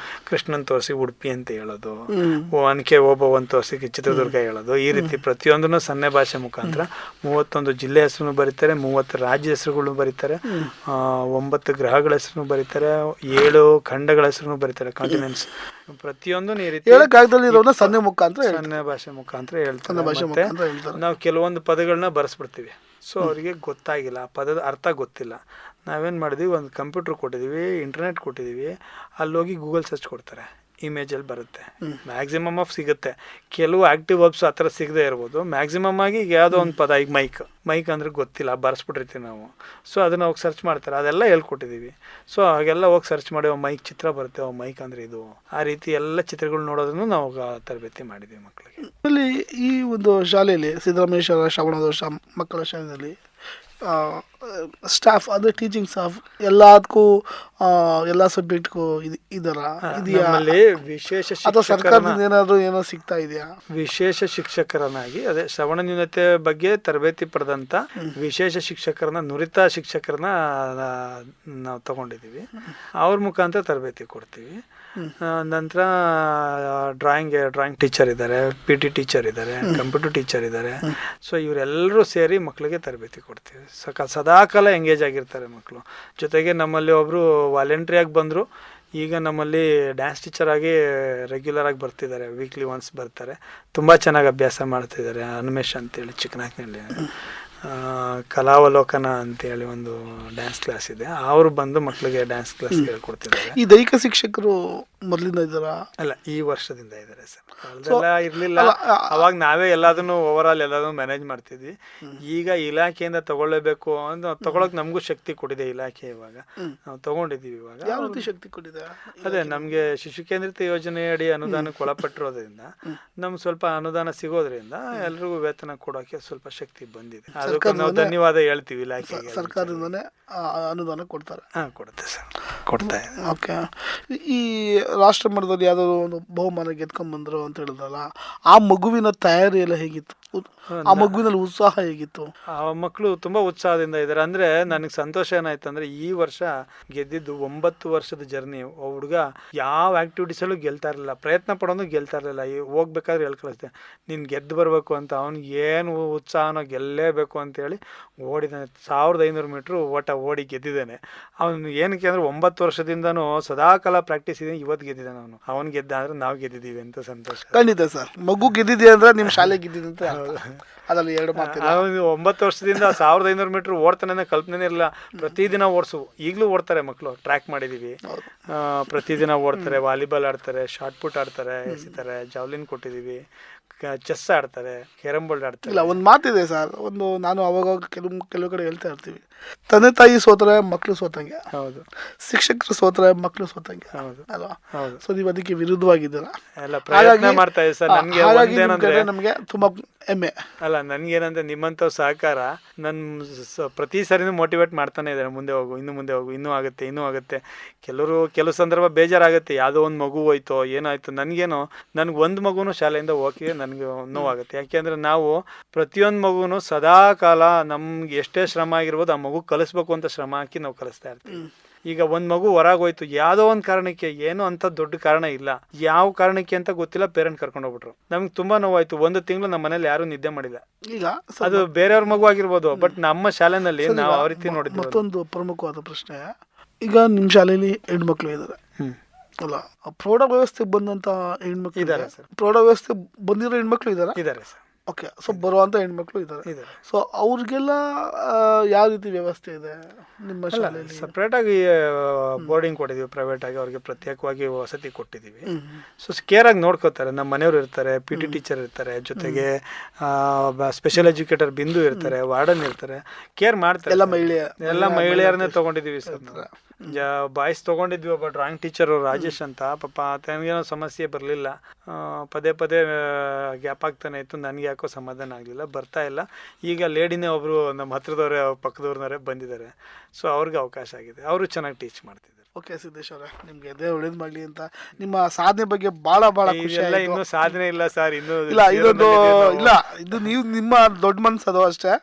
ಕೃಷ್ಣನ್ ತೋರಿಸಿ ಉಡುಪಿ ಅಂತ ಹೇಳೋದು, ಒನಕೆ ಓಬವ್ವನ್ ತೋರಿಸಿ ಚಿತ್ರದುರ್ಗ ಹೇಳೋದು. ಈ ರೀತಿ ಪ್ರತಿಯೊಂದನ್ನು ಸನ್ನೆ ಭಾಷೆ ಮುಖಾಂತರ 31 ಜಿಲ್ಲೆ ಹೆಸರು ಬರೀತಾರೆ, 30 ರಾಜ್ಯ ಹೆಸರುಗಳನ್ನು ಬರೀತಾರೆ, 9 ಗ್ರಹಗಳ ಹೆಸರು ಬರೀತಾರೆ, 7 ಖಂಡಗಳ ಹೆಸರು ಬರೀತಾರೆ, ಕಾಂಟಿನೆಂಟ್ಸ್. ಪ್ರತಿಯೊಂದು ಈ ರೀತಿ ಸನ್ನೆ ಭಾಷೆ ಮುಖಾಂತರ ಹೇಳ್ತಾರೆ. ನಾವು ಕೆಲವೊಂದು ಪದಗಳನ್ನ ಬರೆಸ್ಬಿಡ್ತೀವಿ. ಸೊ ಅವರಿಗೆ ಗೊತ್ತಾಗಿಲ್ಲ, ಆ ಪದದ ಅರ್ಥ ಗೊತ್ತಿಲ್ಲ. ನಾವೇನು ಮಾಡಿದ್ವಿ, ಒಂದು ಕಂಪ್ಯೂಟರ್ ಕೊಟ್ಟಿದ್ದೀವಿ, ಇಂಟರ್ನೆಟ್ ಕೊಟ್ಟಿದ್ದೀವಿ, ಅಲ್ಲೋಗಿ ಗೂಗಲ್ ಸರ್ಚ್ ಕೊಡ್ತಾರೆ, ಇಮೇಜಲ್ಲಿ ಬರುತ್ತೆ. ಮ್ಯಾಕ್ಸಿಮಮ್ ಆಫ್ ಸಿಗುತ್ತೆ. ಕೆಲವು ಆಕ್ಟಿವ್ ವರ್ಬ್ಸ್ ಆ ಥರ ಸಿಗದೆ ಇರ್ಬೋದು. ಮ್ಯಾಕ್ಸಿಮಮ್ ಆಗಿ ಈಗ ಯಾವುದೋ ಒಂದು ಪದ, ಈಗ ಮೈಕ್ ಅಂದರೆ ಗೊತ್ತಿಲ್ಲ, ಬರೆಸ್ಬಿಟ್ಟಿರ್ತೀವಿ ನಾವು. ಸೊ ಅದನ್ನು ಹೋಗಿ ಸರ್ಚ್ ಮಾಡ್ತಾರೆ, ಅದೆಲ್ಲ ಹೇಳ್ಕೊಟ್ಟಿದ್ದೀವಿ. ಸೊ ಹಾಗೆಲ್ಲ ಹೋಗಿ ಸರ್ಚ್ ಮಾಡಿ ಮೈಕ್ ಚಿತ್ರ ಬರುತ್ತೆ, ಮೈಕ್ ಅಂದರೆ ಇದು, ಆ ರೀತಿ ಎಲ್ಲ ಚಿತ್ರಗಳು ನೋಡೋದನ್ನು ನಾವು ತರಬೇತಿ ಮಾಡಿದ್ದೀವಿ ಮಕ್ಕಳಿಗೆ. ಇಲ್ಲಿ ಈ ಒಂದು ಶಾಲೆಯಲ್ಲಿ, ಸಿದ್ದರಾಮೇಶ್ವರ ಶ್ರವಣ ದೋಷ ಮಕ್ಕಳ ಶಾಲೆಯಲ್ಲಿ ಸ್ಟಾಫ್, ಅಂದರೆ ಟೀಚಿಂಗ್ ಸ್ಟಾಫ್ ಎಲ್ಲದಕ್ಕೂ, ಎಲ್ಲ ಸಬ್ಜೆಕ್ಟ್ಗೂ ಇದೆಯಾ? ವಿಶೇಷ ಅಥವಾ ಸರ್ಕಾರದಿಂದ ಏನಾದರೂ ಏನೋ ಸಿಗ್ತಾ ಇದೆಯಾ? ವಿಶೇಷ ಶಿಕ್ಷಕರನ್ನಾಗಿ, ಅದೇ ಶ್ರವಣ ನ್ಯೂನತೆ ಬಗ್ಗೆ ತರಬೇತಿ ಪಡೆದಂಥ ವಿಶೇಷ ಶಿಕ್ಷಕರನ್ನ, ನುರಿತ ಶಿಕ್ಷಕರನ್ನ ನಾವು ತಗೊಂಡಿದ್ದೀವಿ. ಅವ್ರ ಮುಖಾಂತರ ತರಬೇತಿ ಕೊಡ್ತೀವಿ. ನಂತರ ಡ್ರಾಯಿಂಗ್ ಟೀಚರ್ ಇದ್ದಾರೆ, PT ಟೀಚರ್ ಇದ್ದಾರೆ, ಕಂಪ್ಯೂಟರ್ ಟೀಚರ್ ಇದ್ದಾರೆ. ಸೊ ಇವರೆಲ್ಲರೂ ಸೇರಿ ಮಕ್ಕಳಿಗೆ ತರಬೇತಿ ಕೊಡ್ತೀವಿ. ಸದಾಕಾಲ ಎಂಗೇಜ್ ಆಗಿರ್ತಾರೆ ಮಕ್ಕಳು. ಜೊತೆಗೆ ನಮ್ಮಲ್ಲಿ ಒಬ್ಬರು ವಾಲಂಟ್ರಿಯಾಗಿ ಬಂದರು, ಈಗ ನಮ್ಮಲ್ಲಿ ಡ್ಯಾನ್ಸ್ ಟೀಚರ್ ಆಗಿ ರೆಗ್ಯುಲರ್ ಆಗಿ ಬರ್ತಿದ್ದಾರೆ, ವೀಕ್ಲಿ ಒನ್ಸ್ ಬರ್ತಾರೆ. ತುಂಬ ಚೆನ್ನಾಗಿ ಅಭ್ಯಾಸ ಮಾಡ್ತಿದ್ದಾರೆ. ಅನ್ಮೇಶ್ ಅಂತೇಳಿ ಚಿಕ್ಕನಾಗ್ನಲ್ಲಿ ಕಲಾವಲೋಕನ ಅಂತೇಳಿ ಒಂದು ಡ್ಯಾನ್ಸ್ ಕ್ಲಾಸ್ ಇದೆ, ಅವರು ಬಂದು ಮಕ್ಕಳಿಗೆ ಡ್ಯಾನ್ಸ್ ಕ್ಲಾಸ್ ಹೇಳ್ಕೊಡ್ತಿದ್ದಾರೆ. ಈ ದೈಹಿಕ ಶಿಕ್ಷಕರು ಮೊದಲಿಂದ ಇದ್ದಾರಾ? ಅಲ್ಲ, ಈ ವರ್ಷದಿಂದ ಇದ್ದಾರೆ ಸರ್. ಅದೆಲ್ಲ ಇರ್ಲಿಲ್ಲ, ಅವಾಗ ನಾವೇ ಎಲ್ಲದನ್ನು ಓವರ್ ಆಲ್ ಎಲ್ಲದನ್ನು ಮ್ಯಾನೇಜ್ ಮಾಡ್ತಿದ್ವಿ. ಈಗ ಇಲಾಖೆಯಿಂದ ತಗೊಳ್ಳೇಬೇಕು ಅಂತ ತಗೊಳಕ್ ನಮಗೂ ಶಕ್ತಿ ಕೊಟ್ಟಿದೆ ಇಲಾಖೆ. ಇವಾಗ ನಾವು ತಗೊಂಡಿದೀವಿ. ಇವಾಗ ಯಾವ ರೀತಿ ಶಕ್ತಿ ಕೊಟ್ಟಿದೆ? ಅದೇ ನಮ್ಗೆ ಶಿಶು ಕೇಂದ್ರಿತ ಯೋಜನೆ ಅಡಿ ಅನುದಾನಕ್ಕೆ ಒಳಪಟ್ಟಿರೋದ್ರಿಂದ ನಮ್ಗೆ ಸ್ವಲ್ಪ ಅನುದಾನ ಸಿಗೋದ್ರಿಂದ ಎಲ್ರಿಗೂ ವೇತನ ಕೊಡೋಕೆ ಸ್ವಲ್ಪ ಶಕ್ತಿ ಬಂದಿದೆ. ಅದಕ್ಕೆ ನಾವು ಧನ್ಯವಾದ ಹೇಳ್ತೀವಿ ಇಲಾಖೆಗೆ. ಸರ್ಕಾರದಿಂದನೇ ಅನುದಾನ ಕೊಡ್ತಾರೆ? ಕೊಡುತ್ತೆ ಸರ್, ಕೊಡ್ತಾ ಇದೆ. ಓಕೆ. ಈ ರಾಷ್ಟ್ರ ಮಟ್ಟದಲ್ಲಿ ಯಾವ್ದಾದ್ರು ಒಂದು ಬಹುಮಾನ ಗೆದ್ಕೊಂಡ್ ಬಂದ್ರು ಅಂತ ಹೇಳಿದ್ರಲ್ಲ, ಆ ಮಗುವಿನ ತಯಾರಿ ಎಲ್ಲ ಹೇಗಿತ್ತು? ಆ ಮಗುವಿನಲ್ಲಿ ಉತ್ಸಾಹ ಹೇಗಿತ್ತು? ಆ ಮಕ್ಕಳು ತುಂಬಾ ಉತ್ಸಾಹದಿಂದ ಇದ್ದಾರೆ. ಅಂದ್ರೆ ನನಗೆ ಸಂತೋಷ ಏನಾಯ್ತು ಅಂದ್ರೆ, ಈ ವರ್ಷ ಗೆದ್ದಿದ್ದು 9 ವರ್ಷದ ಜರ್ನಿ. ಹುಡುಗ ಯಾವ ಆಕ್ಟಿವಿಟೀಸ್ ಅಲ್ಲೂ ಗೆಲ್ತಾ ಇರಲಿಲ್ಲ, ಪ್ರಯತ್ನ ಪಡೋದು ಗೆಲ್ತಾ ಇರಲಿಲ್ಲ. ಹೋಗ್ಬೇಕಾದ್ರೆ ಹೇಳ್ಕಳಿಸ್ದೆ, ನೀನ್ ಗೆದ್ದು ಬರ್ಬೇಕು ಅಂತ. ಅವ್ನಿಗೆ ಏನು ಉತ್ಸಾಹನೋ, ಗೆಲ್ಲೇಬೇಕು ಅಂತೇಳಿ ಓಡಿದ್ದಾನೆ. 1500 ಮೀಟ್ರ್ ಓಟ ಓಡಿ ಗೆದ್ದಿದ್ದಾನೆ. ಅವನು ಏನಕ್ಕೆ ಅಂದ್ರೆ 9 ವರ್ಷದಿಂದನೂ ಸದಾಕಾಲ ಪ್ರಾಕ್ಟೀಸ್ ಇದೆ. ಇವತ್ತು ಗೆದ್ದಿದ್ದಾನೆ ಅವನು. ಅವನು ಗೆದ್ದ ಅಂದ್ರೆ ನಾವು ಗೆದ್ದಿದ್ದೀವಿ ಅಂತ ಸಂತೋಷ. ಖಂಡಿತ ಸರ್. ಮಗು ಗೆದ್ದಿದೆ ಅಂದ್ರೆ ನಿಮ್ ಶಾಲೆ ಗೆದ್ದಿದೆ ಅಂತ ಅದ್ರಲ್ಲಿ 2 ಮಾತಿಲ್ಲ. 9 ವರ್ಷದಿಂದ 1500 ಮೀಟರ್ ಓಡ್ತಾನೆ ಅನ್ನೋ ಕಲ್ಪನೆ ಇರಲಿಲ್ಲ. ಪ್ರತಿದಿನ ಓಡಿಸು. ಈಗಲೂ ಓಡ್ತಾರೆ ಮಕ್ಕಳು. ಟ್ರ್ಯಾಕ್ ಮಾಡಿದೀವಿ, ಪ್ರತಿದಿನ ಓಡ್ತಾರೆ. ವಾಲಿಬಾಲ್ ಆಡ್ತಾರೆ, ಶಾರ್ಟ್ ಪುಟ್ ಆಡ್ತಾರೆ, ಎಸಿತಾರೆ, ಜಾವ್ಲಿನ್ ಕೊಟ್ಟಿದೀವಿ, ಚೆಸ್ ಆಡ್ತಾರೆ, ಕ್ಯಾರಮ್ ಬೋರ್ಡ್ ಆಡ್ತಾರೆ. ಇಲ್ಲ, ಒಂದು ಮಾತಿದೆ ಸರ್. ನಾನು ಅವಾಗ ಕೆಲವು ಕಡೆ ಹೇಳ್ತಾ ಇರ್ತೀವಿ, ತಂದೆ ತಾಯಿ ಸೋತ್ರೆ ಮಕ್ಕಳು ಸೋತಂಗೆ. ಹೌದು. ಶಿಕ್ಷಕರು ಸೋತ್ರೆ ಮಕ್ಕಳು ಸೋತಂಗೆ. ಹೌದು ಅಲ್ವಾ? ಹೌದು. ಸೊ ನೀವು ಅದಕ್ಕೆ ವಿರುದ್ಧವಾಗಿದ್ದೀರ. ಹಾಗಾಗಿ ನಮ್ಗೆ ತುಂಬಾ ಹೆಮ್ಮೆ. ಅಲ್ಲ, ನನ್ಗೇನಂದ್ರೆ ನಿಮ್ಮಂತ ಸಹಕಾರ ಪ್ರತಿ ಸರಿನೂ ಮೋಟಿವೇಟ್ ಮಾಡ್ತಾನೆ ಇದ್ದಾರೆ. ಮುಂದೆ ಹೋಗು, ಇನ್ನು ಮುಂದೆ ಹೋಗು, ಇನ್ನೂ ಆಗುತ್ತೆ. ಕೆಲವು ಸಂದರ್ಭ ಬೇಜಾರಾಗುತ್ತೆ, ಯಾವುದೋ ಒಂದು ಮಗು ಹೋಯ್ತೋ ಏನಾಯ್ತು. ನನ್ಗೆ ಒಂದು ಮಗುನು ಶಾಲೆಯಿಂದ ಹೋಗಿ ನನಗೆ ನೋವಾಗುತ್ತೆ. ಯಾಕೆಂದ್ರೆ ನಾವು ಪ್ರತಿಯೊಂದು ಮಗುನು ಸದಾ ಕಾಲ ನಮ್ಗೆ ಎಷ್ಟೇ ಶ್ರಮ ಆಗಿರ್ಬೋದು, ಆ ಮಗು ಕಲಿಸ್ಬೇಕು ಅಂತ ಶ್ರಮ ಹಾಕಿ ನಾವು ಕಲಿಸ್ತಾ ಇರ್ತೀವಿ. ಈಗ ಒಂದ್ ಮಗು ಹೊರಗೋಯ್ತು, ಯಾವುದೋ ಒಂದು ಕಾರಣಕ್ಕೆ, ಏನೋ ಅಂತ ದೊಡ್ಡ ಕಾರಣ ಇಲ್ಲ, ಯಾವ ಕಾರಣಕ್ಕೆ ಅಂತ ಗೊತ್ತಿಲ್ಲ, ಪೇರೆಂಟ್ ಕರ್ಕೊಂಡು ಹೋಗ್ಬಿಟ್ರು. ನಮ್ಗೆ ತುಂಬಾ ನೋವಾಯ್ತು. 1 ತಿಂಗಳು ನಮ್ಮ ಮನೇಲಿ ಯಾರು ನಿದ್ದೆ ಮಾಡಿಲ್ಲ. ಈಗ ಅದು ಬೇರೆಯವ್ರ ಮಗು ಆಗಿರ್ಬೋದು, ಬಟ್ ನಮ್ಮ ಶಾಲೆನಲ್ಲಿ ನಾವು ಆ ರೀತಿ ನೋಡಿದ್ವಿ. ಮತ್ತೊಂದು ಪ್ರಮುಖವಾದ ಪ್ರಶ್ನೆ, ಈಗ ನಿಮ್ ಶಾಲೆಯಲ್ಲಿ ಹೆಣ್ಮಕ್ಳು ಇದಾರೆ ಅಲ್ಲ, ಪ್ರೌಢ ವ್ಯವಸ್ಥೆಗೆ ಬಂದಂತ ಹೆಣ್ಮಕ್ಳು ಇದಾರೆ ಸರ್? ಪ್ರೌಢ ವ್ಯವಸ್ಥೆ ಬಂದಿರೋ ಹೆಣ್ಮಕ್ಳು ಇದಾರೆ ಸರ್? ಓಕೆ. ಸೊ ಬರುವಂತ ಹೆಣ್ಮಕ್ಳು ಇದ್ದಾರೆ. ಸೊ ಅವ್ರಿಗೆಲ್ಲ ಯಾವ ರೀತಿ ವ್ಯವಸ್ಥೆ ಇದೆ ನಿಮ್ಮ ಶಾಲೆಯಲ್ಲಿ? ಸಪ್ರೇಟ್ ಆಗಿ ಬೋರ್ಡಿಂಗ್ ಕೊಟ್ಟಿದೀವಿ, ಪ್ರೈವೇಟ್ ಆಗಿ ಅವ್ರಿಗೆ ಪ್ರತ್ಯೇಕವಾಗಿ ವಸತಿ ಕೊಟ್ಟಿದೀವಿ. ಸೊ ಕೇರ್ ಆಗಿ ನೋಡ್ಕೋತಾರೆ. ನಮ್ಮ ಮನೆಯವರು ಇರ್ತಾರೆ, PT ಟೀಚರ್ ಇರ್ತಾರೆ, ಜೊತೆಗೆ ಸ್ಪೆಷಲ್ ಎಜುಕೇಟರ್ ಬಿಂದು ಇರ್ತಾರೆ, ವಾರ್ಡನ್ ಇರ್ತಾರೆ, ಕೇರ್ ಮಾಡ್ತಾರೆ. ಎಲ್ಲ ಮಹಿಳೆಯರನ್ನೇ ತಗೊಂಡಿದೀವಿ ಸರ್. ಬಾಯ್ಸ್ ತಗೊಂಡಿದ್ವಿ. ಒಬ್ಬ ಡ್ರಾಯಿಂಗ್ ಟೀಚರು ರಾಜೇಶ್ ಅಂತ, ಪಾಪ ತನಗೇನೋ ಸಮಸ್ಯೆ ಬರಲಿಲ್ಲ. ಪದೇ ಗ್ಯಾಪ್ ಆಗ್ತಾನೆ ಇತ್ತು. ನನಗೆ ಯಾಕೋ ಸಮಾಧಾನ ಆಗಲಿಲ್ಲ, ಬರ್ತಾ ಇಲ್ಲ. ಈಗ ಲೇಡಿನೇ ಒಬ್ರು ನಮ್ಮ ಹತ್ರದವರೇ, ಪಕ್ಕದವ್ರನ್ನವರೇ ಬಂದಿದ್ದಾರೆ. ಸೊ ಅವ್ರಿಗೆ ಅವಕಾಶ ಆಗಿದೆ, ಅವರು ಚೆನ್ನಾಗಿ ಟೀಚ್ ಮಾಡ್ತಿದ್ದಾರೆ. ಓಕೆ ಸಿದ್ದೇಶ್ ಅವರೇ, ನಿಮ್ಗೆ ಅದೇ ಒಳ್ಳೇದು ಮಾಡಲಿ ಅಂತ. ನಿಮ್ಮ ಸಾಧನೆ ಬಗ್ಗೆ ಬಹಳ ಖುಷಿ. ಇನ್ನೂ ಸಾಧನೆ ಇಲ್ಲ ಸರ್, ಇನ್ನೂ ಇದು ನೀವು ನಿಮ್ಮ ದೊಡ್ಡ ಮನಸ್ಸದು ಅಷ್ಟೇ.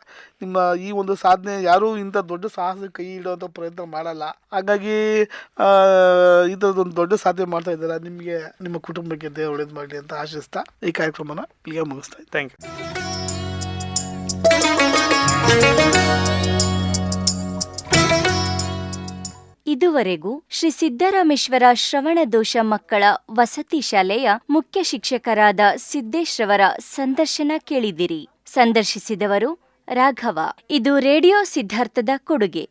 ನಿಮ್ಮ ಈ ಒಂದು ಸಾಧನೆ ಯಾರು ಇಂಥ ದೊಡ್ಡ ಸಾಹಸ ಕೈ ಇಡುವಂಥ ಪ್ರಯತ್ನ ಮಾಡಲ್ಲ. ಹಾಗಾಗಿ ಇದೊಂದು ದೊಡ್ಡ ಸಾಧನೆ ಮಾಡ್ತಾ ಇದ್ದಾರೆ. ನಿಮಗೆ ನಿಮ್ಮ ಕುಟುಂಬಕ್ಕೆ ಅದೇ ಒಳ್ಳೇದು ಮಾಡಲಿ ಅಂತ ಆಶಿಸ್ತಾ ಈ ಕಾರ್ಯಕ್ರಮನ ಇಲ್ಲಿಗೆ ಮುಗಿಸ್ತಾ ಇದ್ದೀನಿ. Thank you. ಇದುವರೆಗೂ ಶ್ರೀ ಸಿದ್ದರಾಮೇಶ್ವರ ಶ್ರವಣದೋಷ ಮಕ್ಕಳ ವಸತಿ ಶಾಲೆಯ ಮುಖ್ಯ ಶಿಕ್ಷಕರಾದ ಸಿದ್ದೇಶ್ ರವರ ಸಂದರ್ಶನ ಕೇಳಿದಿರಿ. ಸಂದರ್ಶಿಸಿದವರು ರಾಘವ. ಇದು ರೇಡಿಯೋ ಸಿದ್ಧಾರ್ಥದ ಕೊಡುಗೆ.